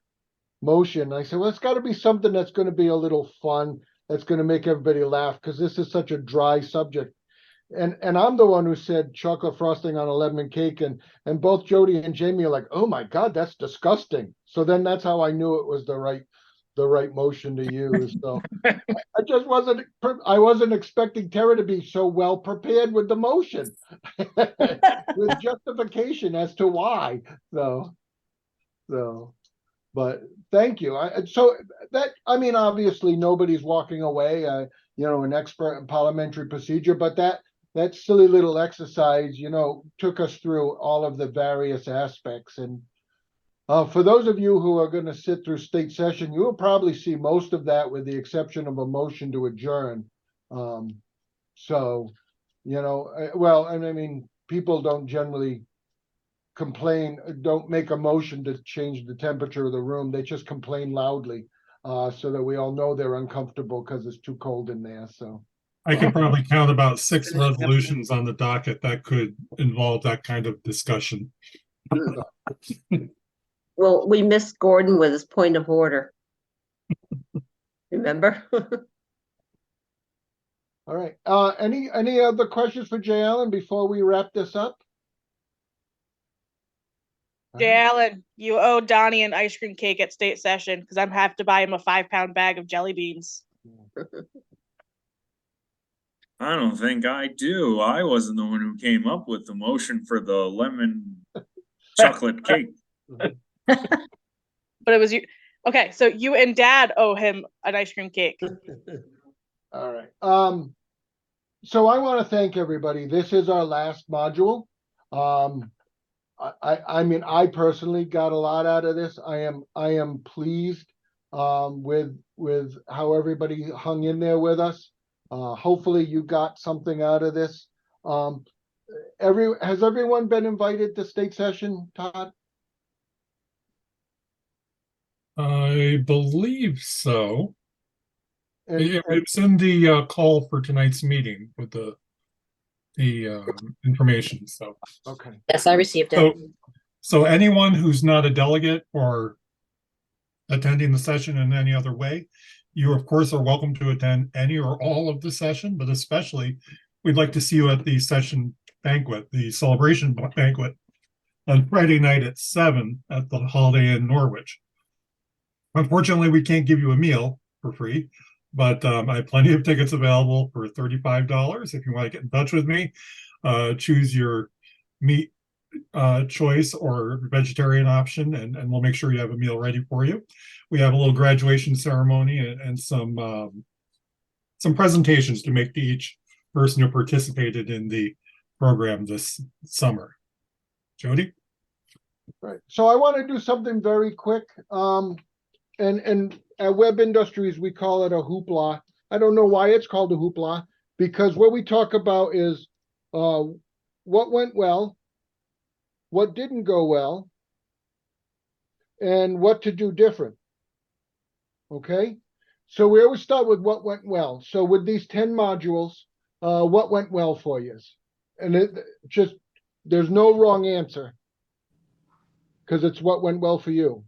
motion, I said, well, it's gotta be something that's gonna be a little fun, that's gonna make everybody laugh, because this is such a dry subject. And I'm the one who said chocolate frosting on a lemon cake, and both Jody and Jamie are like, oh my God, that's disgusting. So then that's how I knew it was the right motion to use. So I just I wasn't expecting Tara to be so well prepared with the motion with justification as to why. But thank you. I mean, obviously nobody's walking away, an expert in parliamentary procedure, but that silly little exercise, took us through all of the various aspects. And for those of you who are going to sit through state session, you will probably see most of that with the exception of a motion to adjourn. So, and I mean, people don't generally don't make a motion to change the temperature of the room. They just complain loudly, so that we all know they're uncomfortable because it's too cold in there. So I could probably count about 6 resolutions on the docket that could involve that kind of discussion. Well, we missed Gordon with his point of order. Remember? All right. Any other questions for Jay Allen before we wrap this up? Jay Allen, you owe Donnie an ice cream cake at state session because I'm have to buy him a 5-pound bag of jelly beans. I don't think I do. I wasn't the one who came up with the motion for the lemon chocolate cake. But it was you. Okay, so you and Dad owe him an ice cream cake. All right. So I want to thank everybody. This is our last module. I mean, I personally got a lot out of this. I am pleased with how everybody hung in there with us. Hopefully you got something out of this. Has everyone been invited to state session, Todd? I believe so. It was in the call for tonight's meeting with the information. So okay. Yes, I received it. So anyone who's not a delegate or attending the session in any other way, you of course are welcome to attend any or all of the session, but especially we'd like to see you at the session banquet, the celebration banquet on Friday night at 7 at the Holiday Inn Norwich. Unfortunately, we can't give you a meal for free, but I have plenty of tickets available for $35. If you want to get in touch with me, choose your meat choice or vegetarian option, and we'll make sure you have a meal ready for you. We have a little graduation ceremony and some presentations to make to each person who participated in the program this summer. Jody? Right. So I want to do something very quick. And at Web Industries, we call it a hoopla. I don't know why it's called a hoopla, because what we talk about is what went well, what didn't go well, and what to do different. Okay? So we always start with what went well. So with these 10 modules, what went well for you? And there's no wrong answer, because it's what went well for you.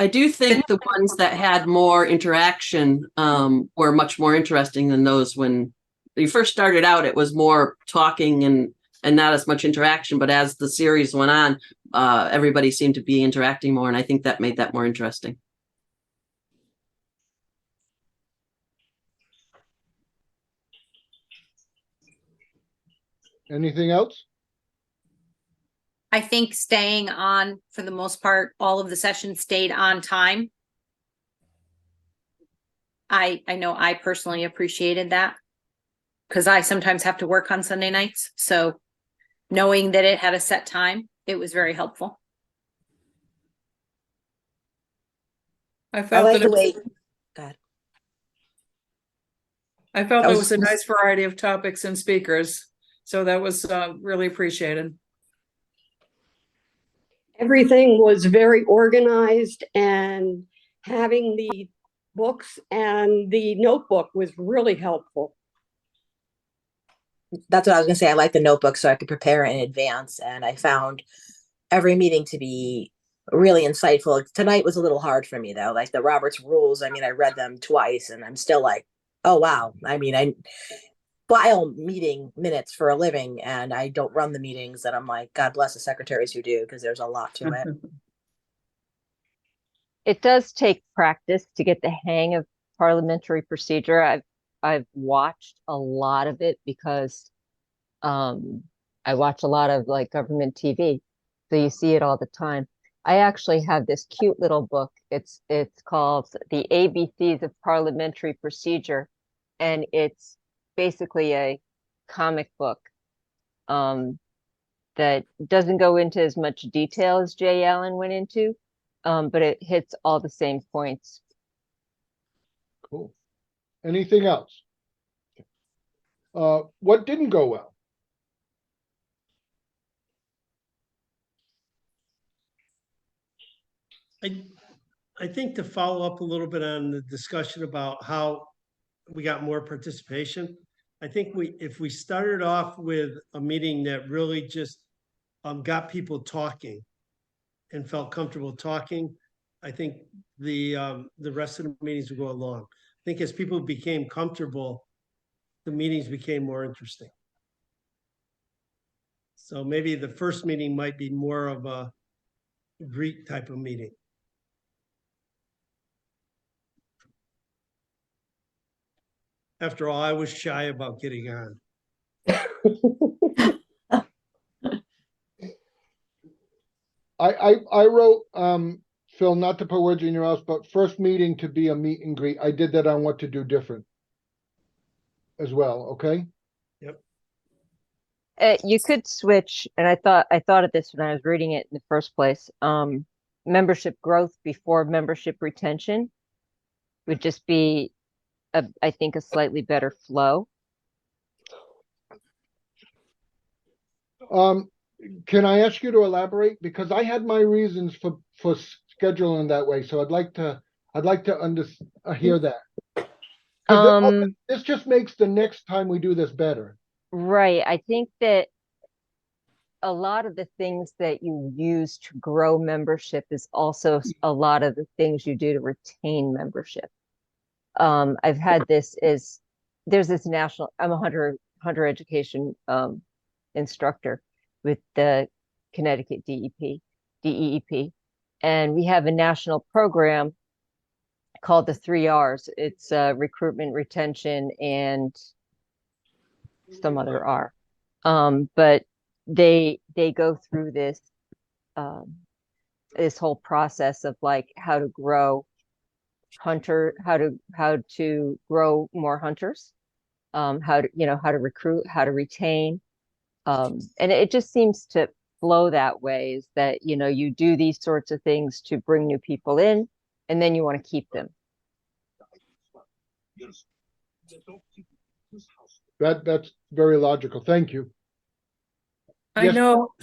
I do think the ones that had more interaction were much more interesting than those when you first started out. It was more talking and not as much interaction, but as the series went on, everybody seemed to be interacting more, and I think that made that more interesting. Anything else? I think staying on, for the most part, all of the sessions stayed on time. I know I personally appreciated that because I sometimes have to work on Sunday nights. So knowing that it had a set time, it was very helpful. I I felt like that the it, way, God, I felt I there was was a just- nice variety of topics and speakers. So that was really appreciated. Everything was very organized, and having the books and the notebook was really helpful. that's what I was gonna say. I like the notebook so I could prepare in advance, and I found every meeting to be really insightful. Tonight was a little hard for me though, like the Robert's rules. I mean, I read them twice and I'm still like, oh wow. I mean, I file meeting minutes for a living and I don't run the meetings, and I'm like, God bless the secretaries who do, because there's a lot to it. It does take practice to get the hang of parliamentary procedure. I've watched a lot of it because I watch a lot of like government TV, so you see it all the time. I actually have this cute little book. It's called The ABCs of Parliamentary Procedure, and it's basically a comic book that doesn't go into as much detail as Jay Allen went into, but it hits all the same points. Cool. Anything else? What didn't go well? I think to follow up a little bit on the discussion about how we got more participation, I think if we started off with a meeting that really just got people talking and felt comfortable talking, I think the rest of the meetings would go along. I think as people became comfortable, the meetings became more interesting. So maybe the first meeting might be more of a greet type of meeting. After all, I was shy about getting on. I wrote, Phil, not to put words in your mouth, but first meeting to be a meet and greet. I did that on what to do different as well, okay? You could switch, and I thought of this when I was reading it in the first place. Membership growth before membership retention would just be, I think, a slightly better flow. Can I ask you to elaborate? Because I had my reasons for scheduling that way, so I'd like to hear that. 'Cause this just makes the next time we do this better. Right. I think that a lot of the things that you use to grow membership is also a lot of the things you do to retain membership. I've had there's this national, I'm a hunter education instructor with the Connecticut DEEP, and we have a national program called the 3 R's. It's recruitment, retention, and some other R. But they go through this this whole process of like how to grow how to grow more hunters, how to recruit, how to retain, and it just seems to flow that way, is that you do these sorts of things to bring new people in, and then you want to keep them. That's very logical. Thank you. I Yes. know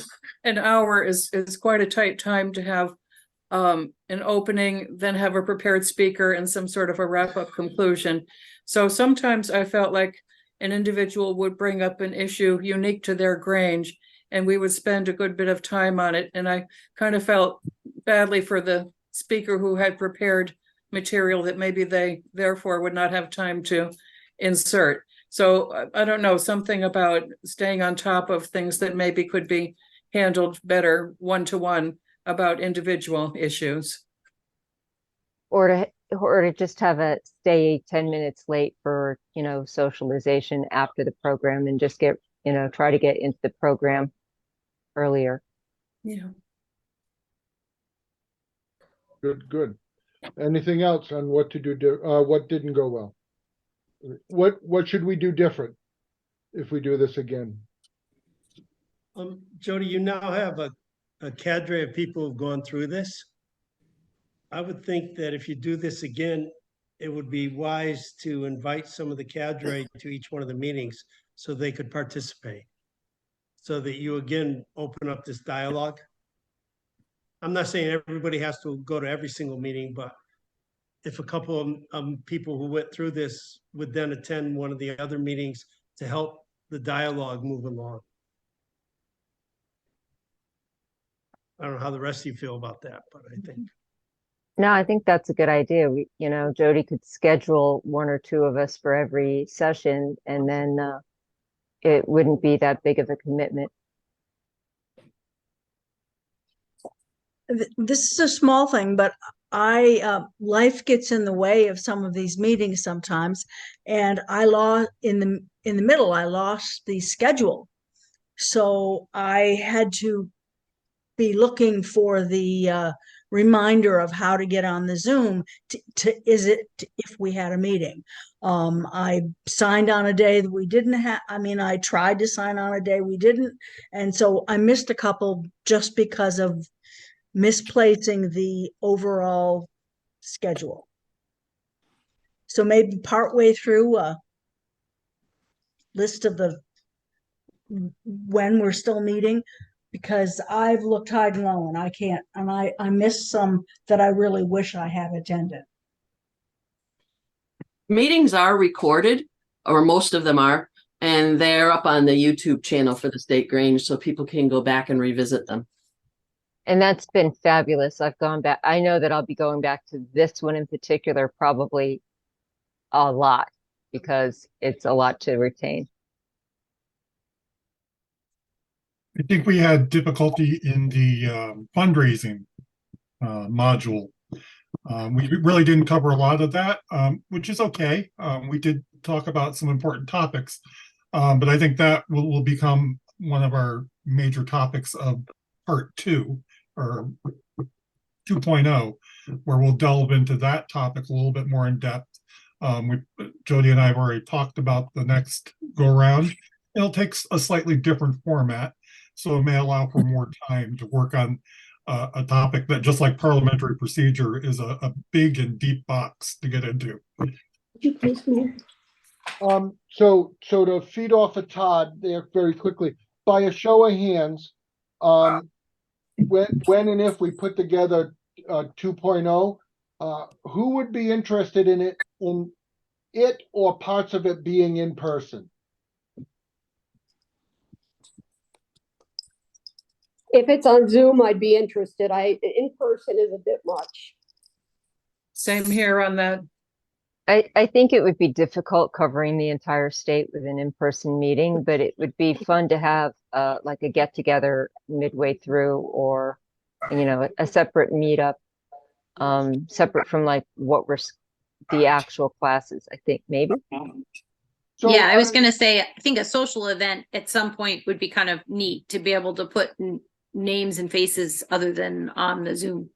an hour is quite a tight time to have an opening, then have a prepared speaker and some sort of a wrap-up conclusion. So sometimes I felt like an individual would bring up an issue unique to their Grange, and we would spend a good bit of time on it. And I kind of felt badly for the speaker who had prepared material that maybe they therefore would not have time to insert. So I don't know, something about staying on top of things that maybe could be handled better one-to-one about individual issues. Or to just have a stay 10 minutes late for, socialization after the program, and just get, try to get into the program earlier. Yeah. Good. Anything else on what to do, what didn't go well? What should we do different if we do this again? Jody, you now have a cadre of people who've gone through this. I would think that if you do this again, it would be wise to invite some of the cadre to each one of the meetings so they could participate. So that you again open up this dialogue. I'm not saying everybody has to go to every single meeting, but if a couple of people who went through this would then attend one of the other meetings to help the dialogue move along. I don't know how the rest of you feel about that, but I think. No, I think that's a good idea. Jody could schedule one or two of us for every session, and then it wouldn't be that big of a commitment. This is a small thing, but life gets in the way of some of these meetings sometimes, and I lost in the middle. I lost the schedule, so I had to be looking for the reminder of how to get on the Zoom if we had a meeting. I signed on a day that we didn't have. I tried to sign on a day we didn't, and so I missed a couple just because of misplacing the overall schedule. So maybe partway through a list of the when we're still meeting, because I've looked high and low and I can't, and I missed some that I really wish I had attended. Meetings are recorded, or most of them are, and they're up on the YouTube channel for the State Grange, so people can go back and revisit them. And that's been fabulous. I've gone back. I know that I'll be going back to this one in particular, probably a lot, because it's a lot to retain. I think we had difficulty in the fundraising module. We really didn't cover a lot of that, which is okay. We did talk about some important topics, but I think that will become one of our major topics of part 2 or 2.0, where we'll delve into that topic a little bit more in depth. Jody and I have already talked about the next go around. It'll take a slightly different format, so it may allow for more time to work on a topic that, just like parliamentary procedure, is a big and deep box to get into. So to feed off of Todd there very quickly, by a show of hands, when and if we put together 2.0, who would be interested in it or parts of it being in person? If it's on Zoom, I'd be interested. In person is a bit much. Same here on that. I think it would be difficult covering the entire state with an in-person meeting, but it would be fun to have like a get-together midway through, or a separate meetup, separate from like what we're the actual classes. I think maybe. So, yeah, I was going to say, I think a social event at some point would be kind of neat to be able to put names and faces other than on the Zoom.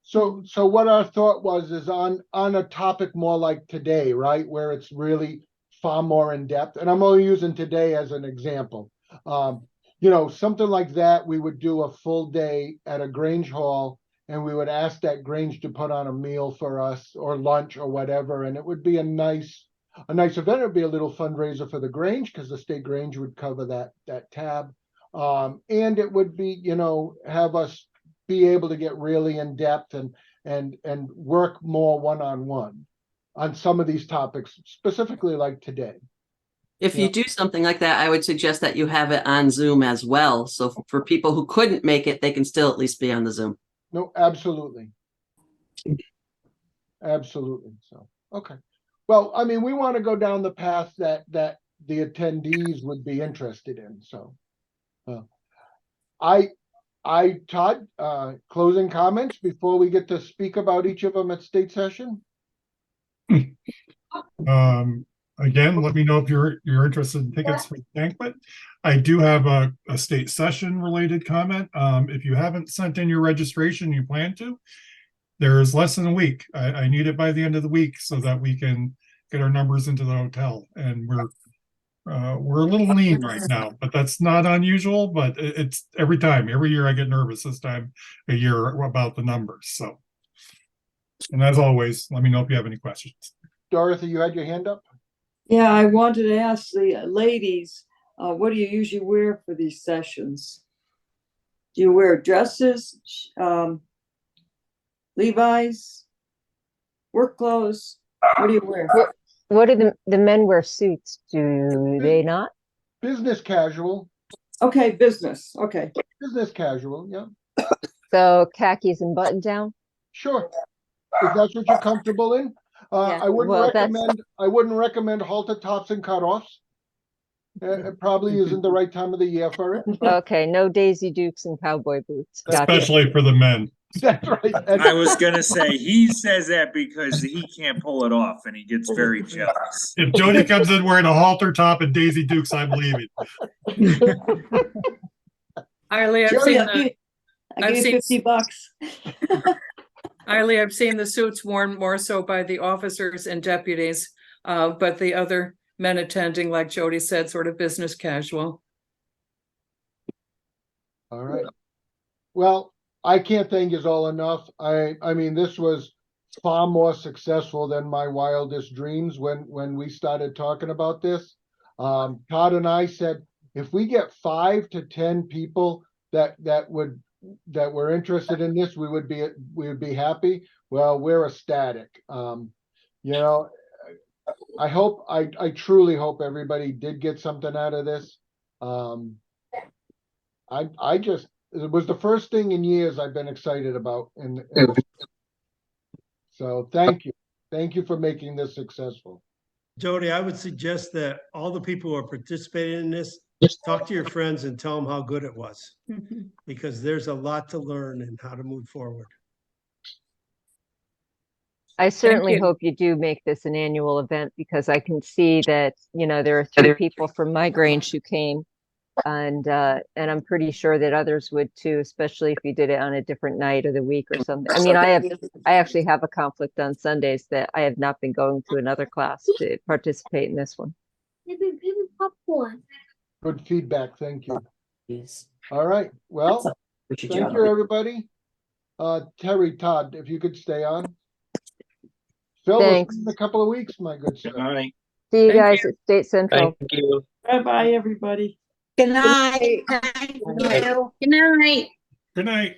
So what our thought was is on a topic more like today, right, where it's really far more in depth. And I'm only using today as an example. Something like that, we would do a full day at a Grange Hall, and we would ask that Grange to put on a meal for us or lunch or whatever, and it would be a nice event. It would be a little fundraiser for the Grange, because the State Grange would cover that tab, and it would be have us be able to get really in depth and work more one-on-one on some of these topics, specifically like today. If you do something like that, I would suggest that you have it on Zoom as well. So for people who couldn't make it, they can still at least be on the Zoom. No, absolutely. Absolutely. So, okay. Well, we want to go down the path that the attendees would be interested in. So, Todd, closing comments before we get to speak about each of them at state session? Again, let me know if you're interested in tickets for the banquet. I do have a state session related comment. If you haven't sent in your registration, you plan to, there is less than a week. I need it by the end of the week so that we can get our numbers into the hotel. And we're a little lean right now, but that's not unusual. But it's every year I get nervous this time of year about the numbers. So And as always, let me know if you have any questions. Dorothy, you had your hand up? Yeah, I wanted to ask the ladies, what do you usually wear for these sessions? Do you wear dresses, Levi's, work clothes? What do you wear? What do the men wear suits? Do they not? Business casual. Okay, business. Okay. Business casual, yeah. So khakis and button down? Sure. If that's what you're comfortable in. Yeah, I wouldn't well, recommend halter tops and cutoffs. It probably isn't the right time of the year for it. Okay, no Daisy Dukes and cowboy boots. Gotcha. Especially for the men. That's right. I was gonna say, he says that because he can't pull it off and he gets very jealous. If Jody comes in wearing a halter top and Daisy Dukes, I'm leaving. Eileen, I've Jody, seen I'll give you $50. Eileen, I've seen the suits worn more so by the officers and deputies, but the other men attending, like Jody said, sort of business casual. All right. Well, I can't thank you all enough. I mean, this was far more successful than my wildest dreams when we started talking about this. Todd and I said, if we get 5 to 10 people that were interested in this, we would be happy. Well, we're ecstatic. You know, I truly hope everybody did get something out of this. It was the first thing in years I've been excited about. So thank you for making this successful. Jody, I would suggest that all the people who are participating in this, talk to your friends and tell them how good it was, because there's a lot to learn and how to move forward. I certainly you. hope you do make this an annual event, because I can see that, you know, there are 3 people from my Grange who came, and I'm pretty sure that others would too, especially if you did it on a different night of the week or something. I mean, I actually have a conflict on Sundays that I have not been going to another class to participate in this one. Good feedback. Thank you. All right. Well, thank you, everybody. Terry, Todd, if you could stay on. Phil, Thanks. in a couple of weeks, my good sir. All right. See you Thank guys you. at State Central. Thank you. Bye-bye, everybody. Good night. Good night. Good night.